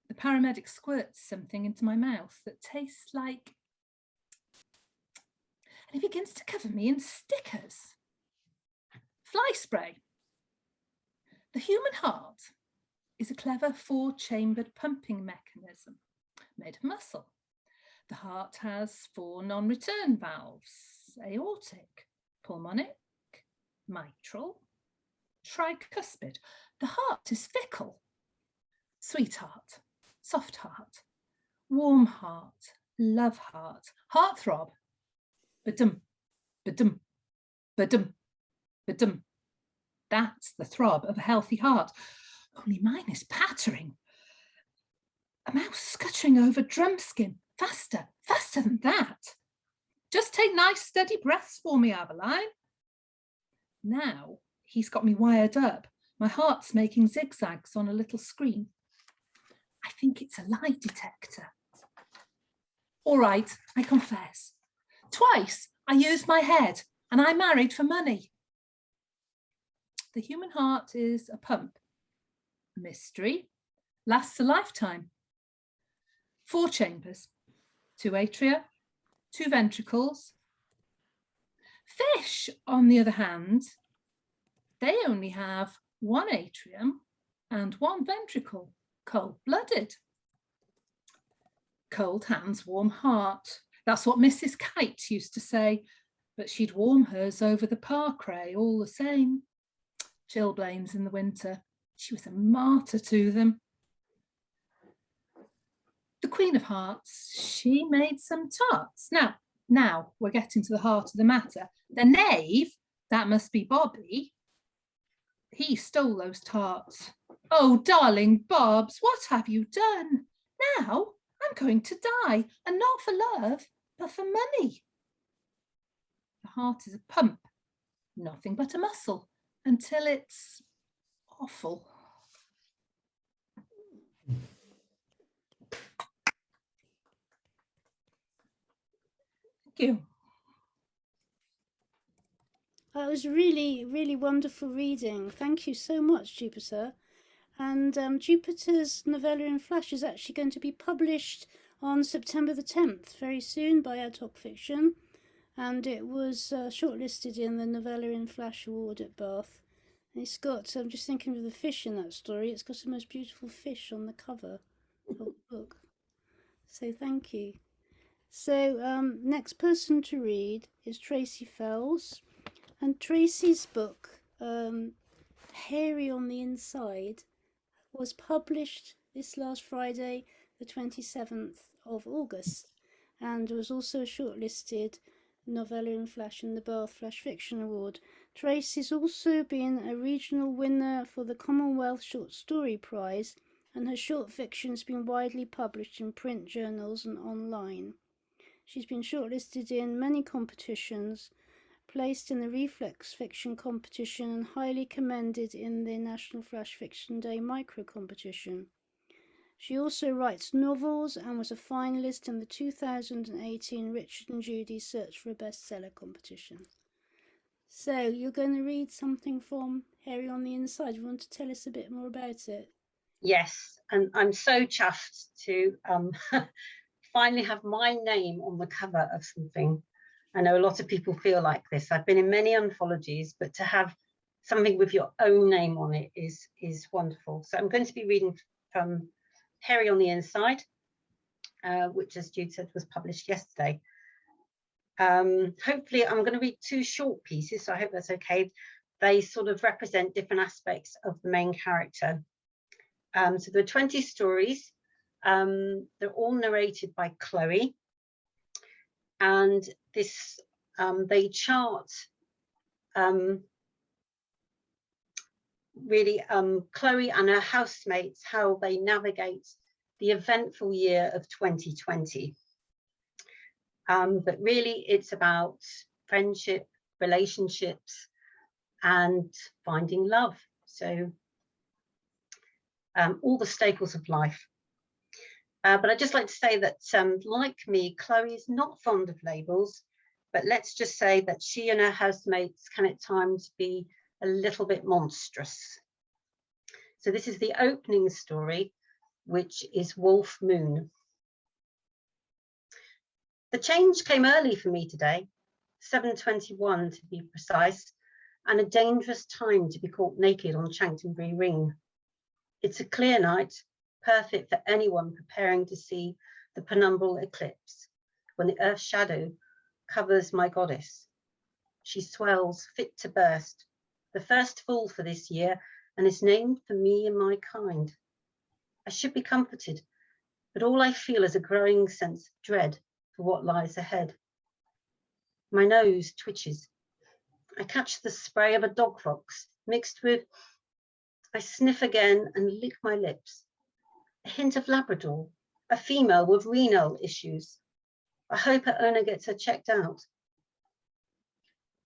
The paramedic squirts something into my mouth that tastes like... And he begins to cover me in stickers. Fly spray. The human heart is a clever 4-chambered pumping mechanism made of muscle. The heart has 4 non-return valves: aortic, pulmonic, mitral, tricuspid. The heart is fickle. Sweetheart, soft heart, warm heart, love heart, heartthrob. Ba-dum, ba-dum, ba-dum, ba-dum. That's the throb of a healthy heart. Only mine is pattering. A mouse scuttering over drum skin. Faster, faster than that. Just take nice steady breaths for me, Aveline. Now he's got me wired up. My heart's making zigzags on a little screen. I think it's a lie detector. All right, I confess. Twice I used my head and I married for money. The human heart is a pump. A mystery. Lasts a lifetime. 4 chambers. 2 atria, 2 ventricles. Fish, on the other hand, they only have 1 atrium and 1 ventricle, cold-blooded. Cold hands, warm heart. That's what Mrs. Kite used to say, but she'd warm hers over the parcray all the same. Chilblains in the winter. She was a martyr to them. The Queen of Hearts, she made some tarts. Now we're getting to the heart of the matter. The knave, that must be Bobby, he stole those tarts. Oh, darling Bobs, what have you done? Now I'm going to die, and not for love, but for money. The heart is a pump, nothing but a muscle, until it's awful. Thank you. That was really, really wonderful reading. Thank you so much, Jupiter. And Jupiter's novella in Flash is actually going to be published on September the 10th, very soon, by Ad Hoc Fiction. And it was shortlisted in the Novella in Flash Award at Bath. And it's got, I'm just thinking of the fish in that story, it's got the most beautiful fish on the cover of the book. So thank you. So next person to read is Tracy Fells. And Tracy's book, Hairy on the Inside, was published this last Friday, the 27th of August, and was also shortlisted novella in Flash in the Bath Flash Fiction Award. Tracy's also been a regional winner for the Commonwealth Short Story Prize, and her short fiction has been widely published in print journals and online. She's been shortlisted in many competitions, placed in the Reflex Fiction Competition, and highly commended in the National Flash Fiction Day micro competition. She also writes novels and was a finalist in the 2018 Richard and Judy Search for a Bestseller competition. So you're going to read something from Hairy on the Inside. You want to tell us a bit more about it? Yes, and I'm so chuffed to finally have my name on the cover of something. I know a lot of people feel like this. I've been in many anthologies, but to have something with your own name on it is wonderful. So I'm going to be reading from Hairy on the Inside, which, as Jude said, was published yesterday. Hopefully I'm going to read 2 short pieces, so I hope that's okay. They sort of represent different aspects of the main character. So there are 20 stories. They're all narrated by Chloe, and this they chart really Chloe and her housemates, how they navigate the eventful year of 2020. But really it's about friendship, relationships, and finding love. So all the staples of life. But I'd just like to say that, like me, Chloe is not fond of labels, but let's just say that she and her housemates can at times be a little bit monstrous. So this is the opening story, which is Wolf Moon. The change came early for me today, 7:21 to be precise, and a dangerous time to be caught naked on Chanctonbury Ring. It's a clear night, perfect for anyone preparing to see the penumbral eclipse, when the Earth's shadow covers my goddess. She swells, fit to burst, the first full for this year, and is named for me and my kind. I should be comforted, but all I feel is a growing sense of dread for what lies ahead. My nose twitches. I catch the spray of a dog fox mixed with, I sniff again and lick my lips. A hint of Labrador, a female with renal issues. I hope her owner gets her checked out.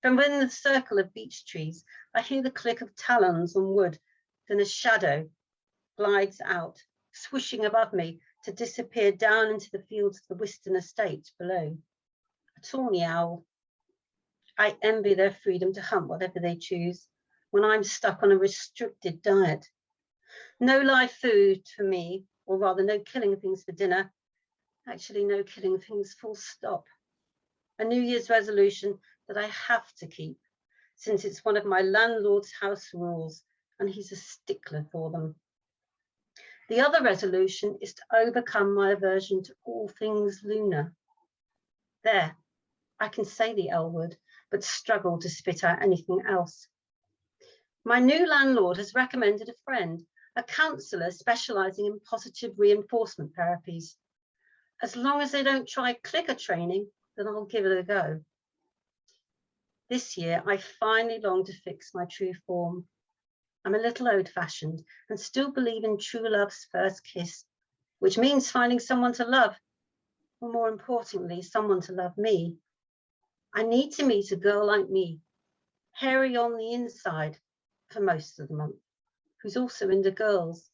From within the circle of beech trees, I hear the click of talons on wood, then a shadow glides out, swooshing above me to disappear down into the fields of the Whiston estate below. A tawny owl. I envy their freedom to hunt whatever they choose when I'm stuck on a restricted diet. No live food for me, or rather no killing things for dinner. Actually, no killing things, full stop. A New Year's resolution that I have to keep, since it's one of my landlord's house rules, and he's a stickler for them. The other resolution is to overcome my aversion to all things lunar. There, I can say the L word, but struggle to spit out anything else. My new landlord has recommended a friend, a counsellor specialising in positive reinforcement therapies. As long as they don't try clicker training, then I'll give it a go. This year, I finally long to fix my true form. I'm a little old-fashioned and still believe in true love's first kiss, which means finding someone to love, or more importantly, someone to love me. I need to meet a girl like me, hairy on the inside for most of the month, who's also into girls.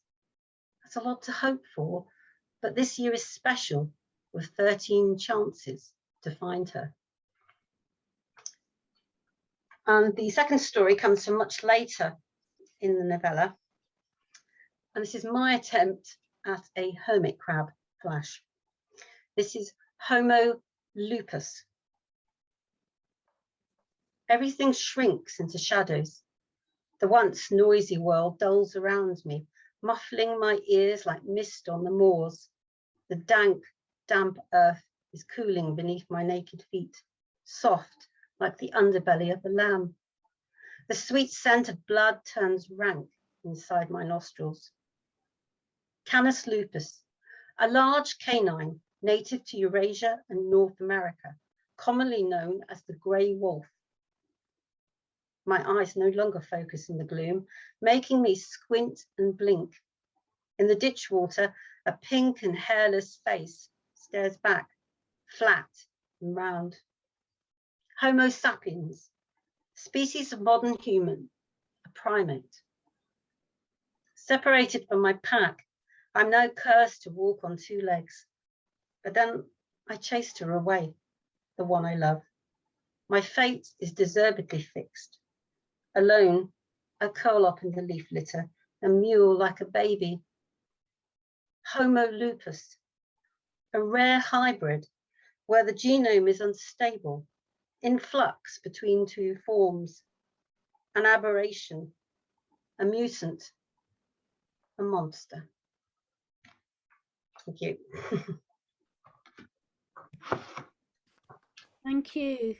That's a lot to hope for, but this year is special, with 13 chances to find her. And the second story comes from much later in the novella, and this is my attempt at a hermit crab flash. This is Homo lupus. Everything shrinks into shadows. The once noisy world dulls around me, muffling my ears like mist on the moors. The dank, damp earth is cooling beneath my naked feet, soft like the underbelly of a lamb. The sweet scent of blood turns rank inside my nostrils. Canis lupus, a large canine native to Eurasia and North America, commonly known as the grey wolf. My eyes no longer focus in the gloom, making me squint and blink. In the ditch water, a pink and hairless face stares back, flat and round. Homo sapiens, species of modern human, a primate. Separated from my pack, I'm now cursed to walk on 2 legs. But then I chased her away, the one I love. My fate is deservedly fixed. Alone, I curl up in the leaf litter and mew like a baby, Homo lupus, a rare hybrid where the genome is unstable, in flux between two forms, an aberration, a mutant, a monster. Thank you. Thank you.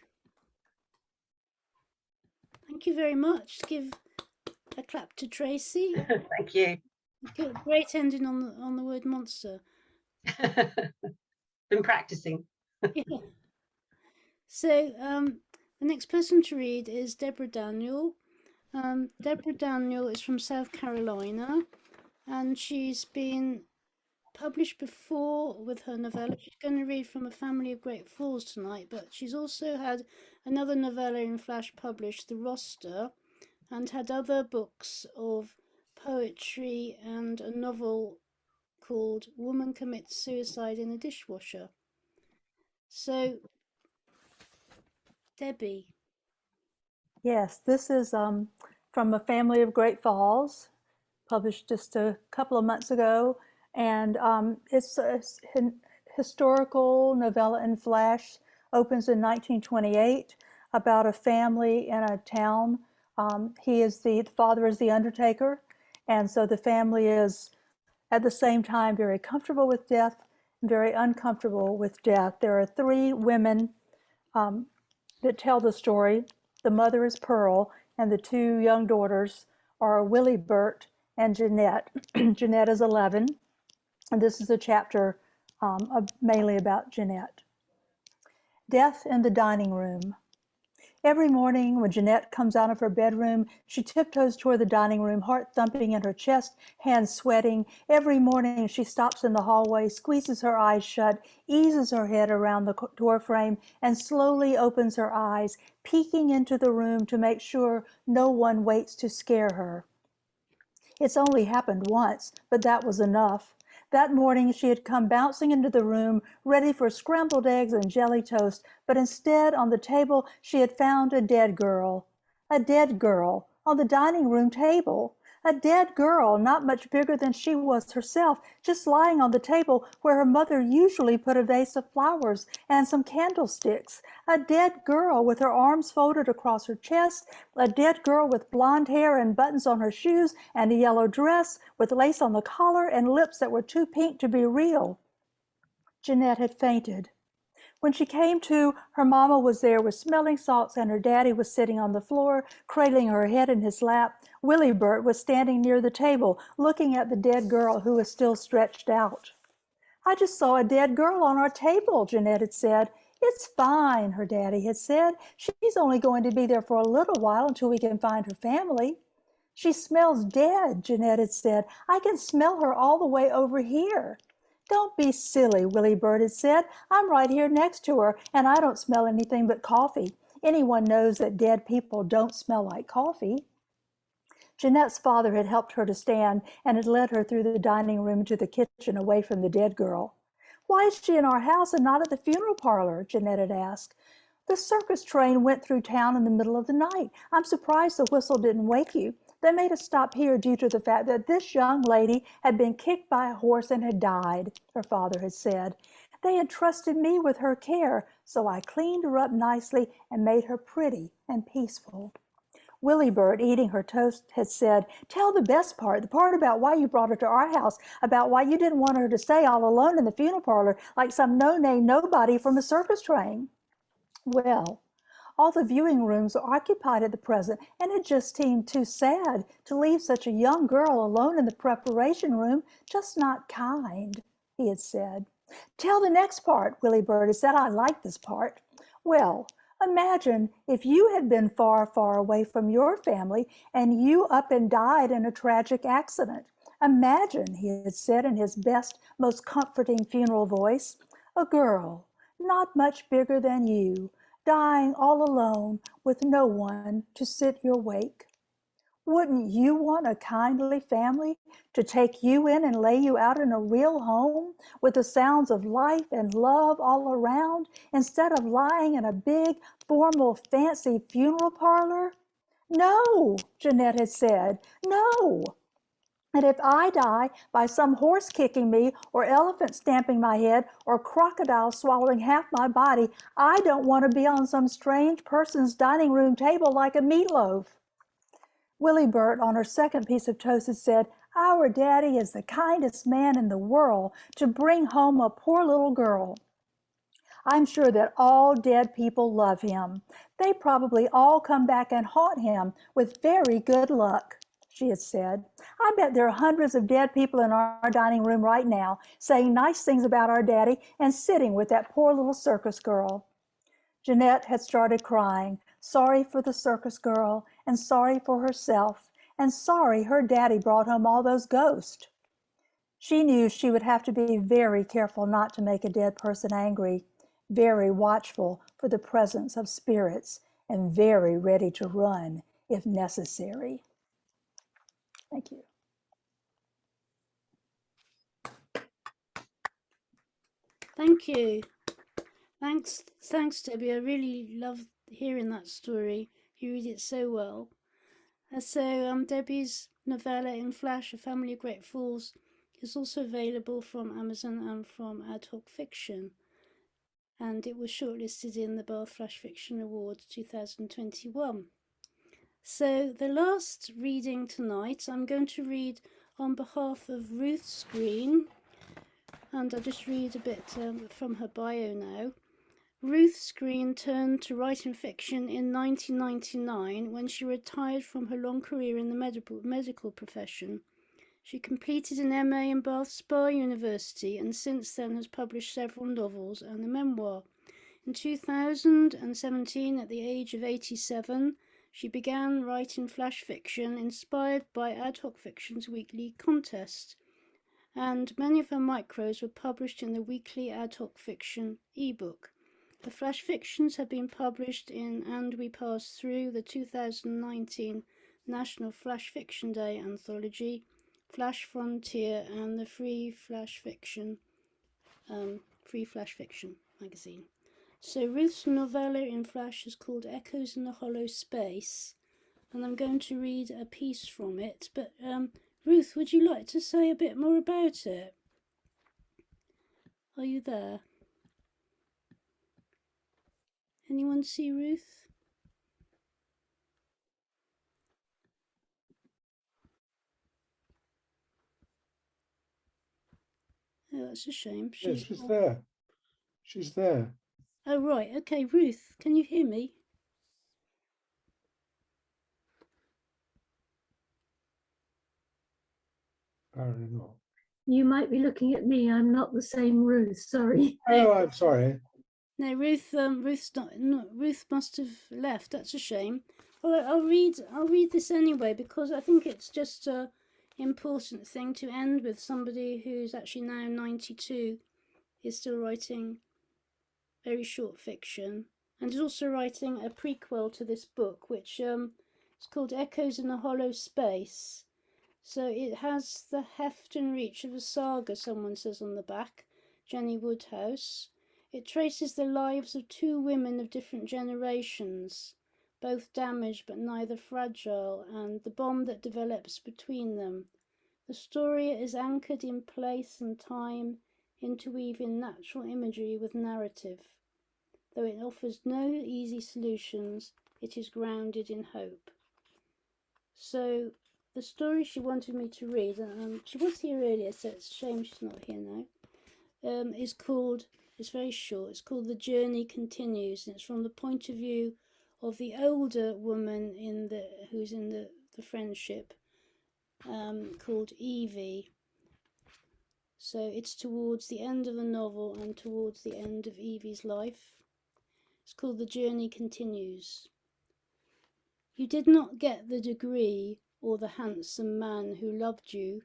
Thank you very much. Give a clap to Tracy. Thank you. Good, great ending on the word monster. Been practicing. Yeah. So the next person to read is Deborah Daniel. Deborah Daniel is from South Carolina, and she's been published before with her novella. She's going to read from A Family of Great Falls tonight, but she's also had another novella in Flash published, The Roster, and had other books of poetry and a novel called Woman Commits Suicide in a Dishwasher. So, Debbie. Yes, this is from A Family of Great Falls, published just a couple of months ago. And it's a historical novella in Flash, opens in 1928, about a family in a town. The father is the undertaker, and so the family is at the same time very comfortable with death and very uncomfortable with death. There are three women that tell the story. The mother is Pearl, and the two young daughters are Willie Burt and Jeanette. Jeanette is 11, and this is a chapter mainly about Jeanette. Death in the dining room. Every morning when Jeanette comes out of her bedroom, she tiptoes toward the dining room, heart thumping in her chest, hands sweating. Every morning she stops in the hallway, squeezes her eyes shut, eases her head around the door frame, and slowly opens her eyes, peeking into the room to make sure no one waits to scare her. It's only happened once, but that was enough. That morning she had come bouncing into the room, ready for scrambled eggs and jelly toast, but instead on the table she had found a dead girl. A dead girl on the dining room table. A dead girl, not much bigger than she was herself, just lying on the table where her mother usually put a vase of flowers and some candlesticks. A dead girl with her arms folded across her chest. A dead girl with blonde hair and buttons on her shoes and a yellow dress with lace on the collar and lips that were too pink to be real. Jeanette had fainted. When she came to, her mama was there with smelling salts, and her daddy was sitting on the floor, cradling her head in his lap. Willie Burt was standing near the table, looking at the dead girl who was still stretched out. I just saw a dead girl on our table, Jeanette had said. It's fine, her daddy had said. She's only going to be there for a little while until we can find her family. She smells dead, Jeanette had said. I can smell her all the way over here. Don't be silly, Willie Burt had said. I'm right here next to her, and I don't smell anything but coffee. Anyone knows that dead people don't smell like coffee. Jeanette's father had helped her to stand and had led her through the dining room to the kitchen away from the dead girl. Why is she in our house and not at the funeral parlor? Jeanette had asked. The circus train went through town in the middle of the night. I'm surprised the whistle didn't wake you. They made us stop here due to the fact that this young lady had been kicked by a horse and had died, her father had said. They had trusted me with her care, so I cleaned her up nicely and made her pretty and peaceful. Willie Burt, eating her toast, had said, tell the best part, the part about why you brought her to our house, about why you didn't want her to stay all alone in the funeral parlor like some no-name nobody from a circus train. Well, all the viewing rooms are occupied at the present, and it just seemed too sad to leave such a young girl alone in the preparation room, just not kind, he had said. Tell the next part, Willie Burt had said. I like this part. Well, imagine if you had been far, far away from your family and you up and died in a tragic accident. Imagine, he had said in his best, most comforting funeral voice, a girl, not much bigger than you, dying all alone with no one to sit your wake. Wouldn't you want a kindly family to take you in and lay you out in a real home with the sounds of life and love all around instead of lying in a big, formal, fancy funeral parlor? No, Jeanette had said, no. And if I die by some horse kicking me, or elephant stamping my head, or crocodile swallowing half my body, I don't want to be on some strange person's dining room table like a meatloaf. Willie Burt, on her second piece of toast, had said, "Our daddy is the kindest man in the world to bring home a poor little girl." I'm sure that all dead people love him. They probably all come back and haunt him with very good luck, she had said. I bet there are hundreds of dead people in our dining room right now saying nice things about our daddy and sitting with that poor little circus girl. Jeanette had started crying, sorry for the circus girl and sorry for herself and sorry her daddy brought home all those ghosts. She knew she would have to be very careful not to make a dead person angry, very watchful for the presence of spirits, and very ready to run if necessary. Thank you. Thank you. Thanks, Debbie. I really love hearing that story. You read it so well. So Debbie's novella In Flash, A Family of Great Falls, is also available from Amazon and from Ad Hoc Fiction. And it was shortlisted in the Bath Flash Fiction Awards 2021. So the last reading tonight, I'm going to read on behalf of Ruth Screen, and I'll just read a bit from her bio now. Ruth Screen turned to writing fiction in 1999 when she retired from her long career in the medical profession. She completed an MA in Bath Spa University and since then has published several novels and a memoir. In 2017, at the age of 87, she began writing flash fiction inspired by Ad Hoc Fiction's weekly contest, and many of her micros were published in the weekly Ad Hoc Fiction ebook. Her flash fictions have been published in And We Pass Through, the 2019 National Flash Fiction Day anthology, Flash Frontier, and the Free Flash Fiction magazine. So Ruth's novella in Flash is called Echoes in the Hollow Space, and I'm going to read a piece from it. But Ruth, would you like to say a bit more about it? Are you there? Anyone see Ruth? Oh, that's a shame. Yes, she's there. She's there. Oh, right. Okay, Ruth, can you hear me? Apparently not. You might be looking at me. I'm not the same Ruth. Sorry. Oh, I'm sorry. No, Ruth. Ruth's not. No, Ruth must have left. That's a shame. Well, I'll read this anyway because I think it's just a important thing to end with. Somebody who's actually now 92 is still writing very short fiction and is also writing a prequel to this book, which is called Echoes in a Hollow Space. So it has the heft and reach of a saga, someone says on the back, Jenny Woodhouse. It traces the lives of two women of different generations, both damaged but neither fragile, and the bond that develops between them. The story is anchored in place and time, interweaving natural imagery with narrative. Though it offers no easy solutions, it is grounded in hope. So the story she wanted me to read, she was here earlier, so it's a shame she's not here now, is called, it's very short, it's called The Journey Continues, and it's from the point of view of the older woman who's in the friendship, called Evie. So it's towards the end of the novel and towards the end of Evie's life. It's called The Journey Continues. You did not get the degree or the handsome man who loved you,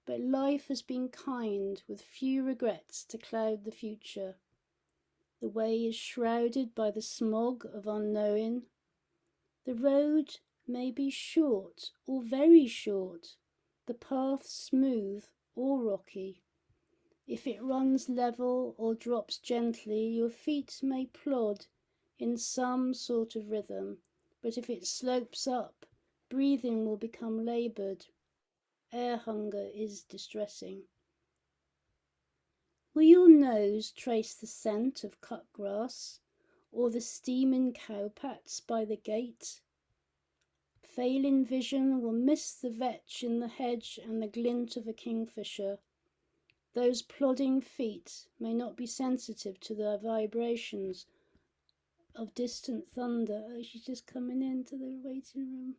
but life has been kind with few regrets to cloud the future. The way is shrouded by the smog of unknowing. The road may be short or very short, the path smooth or rocky. If it runs level or drops gently, your feet may plod in some sort of rhythm, but if it slopes up, breathing will become laboured. air hunger is distressing. Will your nose trace the scent of cut grass, or the steaming cowpats by the gate? Failing vision will miss the vetch in the hedge and the glint of a kingfisher. Those plodding feet may not be sensitive to the vibrations of distant thunder. Oh, she's just coming into the waiting room.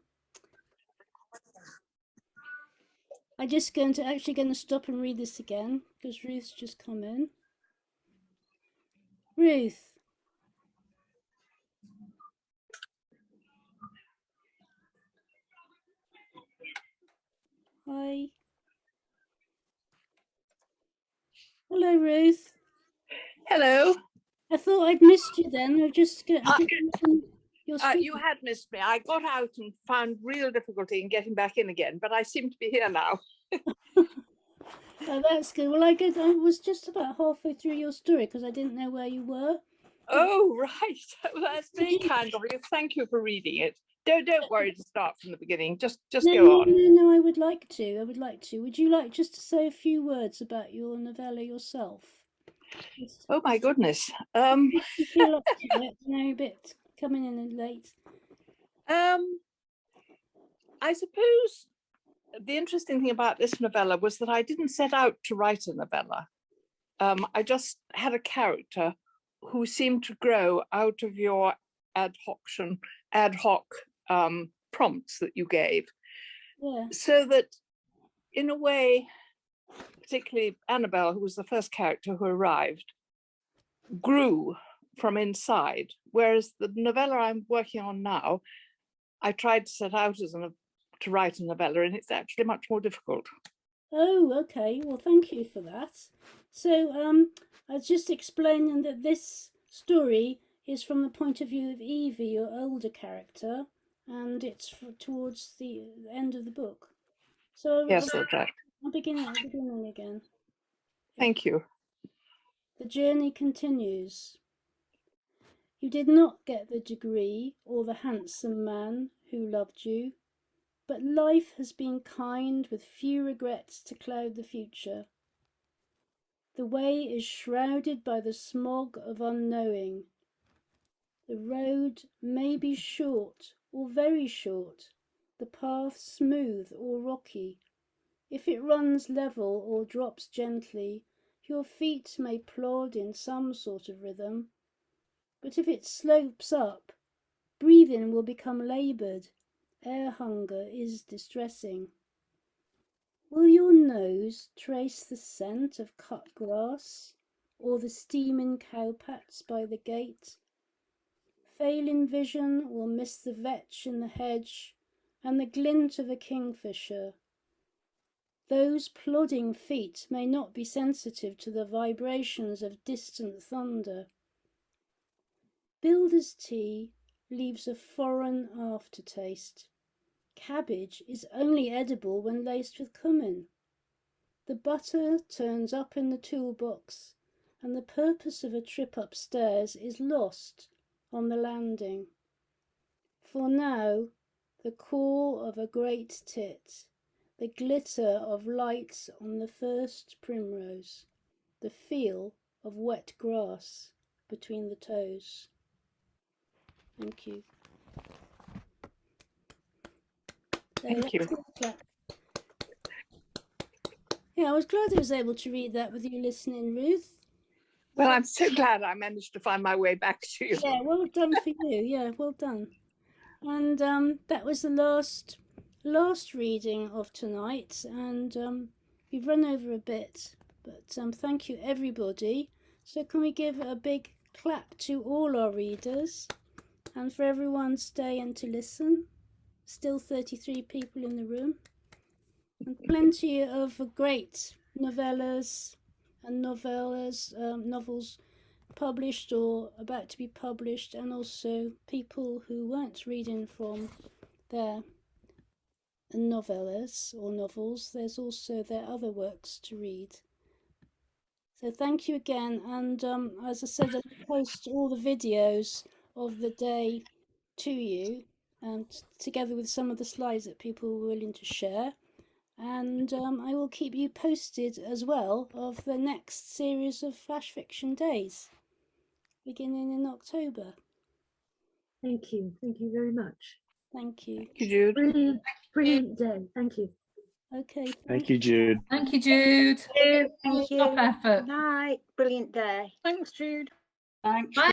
I'm just going to stop and read this again because Ruth's just come in. Ruth. Hi. Hello, Ruth. Hello. I thought I'd missed you then. I've just got your you had missed me. I got out and found real difficulty in getting back in again, but I seem to be here now. Oh, that's good. Well, I was just about halfway through your story because I didn't know where you were. Oh, right. Well, that's very kind of you. Thank you for reading it. Don't worry to start from the beginning. Just go on. No, I would like to. Would you like just to say a few words about your novella yourself? Oh my goodness. You feel up to it, a bit coming in late. I suppose the interesting thing about this novella was that I didn't set out to write a novella. I just had a character who seemed to grow out of your ad hoc prompts that you gave. Yeah. So that in a way, particularly Annabelle, who was the first character who arrived, grew from inside, whereas the novella I'm working on now, I tried to set out to write a novella, and it's actually much more difficult. Oh, okay. Well, thank you for that. So, I was just explaining that this story is from the point of view of Evie, your older character, and it's towards the end of the book. So yes, that's right. I'll begin at the beginning again. Thank you. The journey continues. You did not get the degree or the handsome man who loved you, but life has been kind with few regrets to cloud the future. The way is shrouded by the smog of unknowing. The road may be short or very short, the path smooth or rocky. If it runs level or drops gently, your feet may plod in some sort of rhythm. But if it slopes up, breathing will become laboured. Air hunger is distressing. Will your nose trace the scent of cut grass, or the steaming cowpats by the gate? Failing vision will miss the vetch in the hedge, and the glint of a kingfisher. Those plodding feet may not be sensitive to the vibrations of distant thunder. Builder's tea leaves a foreign aftertaste. Cabbage is only edible when laced with cumin. The butter turns up in the toolbox, and the purpose of a trip upstairs is lost on the landing. For now, the call of a great tit, the glitter of lights on the first primrose, the feel of wet grass between the toes. Thank you. Thank you. Yeah, I was glad I was able to read that with you listening, Ruth. Well, I'm so glad I managed to find my way back to you. Yeah, well done for you. Yeah, well done. And that was the last reading of tonight, and we've run over a bit, but thank you everybody. So can we give a big clap to all our readers and for everyone staying to listen? Still 33 people in the room, and plenty of great novellas and novels published or about to be published, and also people who weren't reading from their novellas or novels. There's also their other works to read. So thank you again, and as I said, I'll post all the videos of the day to you, and together with some of the slides that people were willing to share. And I will keep you posted as well of the next series of Flash Fiction Days, beginning in October. Thank you. Thank you very much. Thank you. Thank you, Jude. Brilliant, brilliant day. Thank you. Okay. Thank you, Jude. Thank you, Jude. Thank you. Top effort. Night. Brilliant day. Thanks, Jude. Thanks. Bye.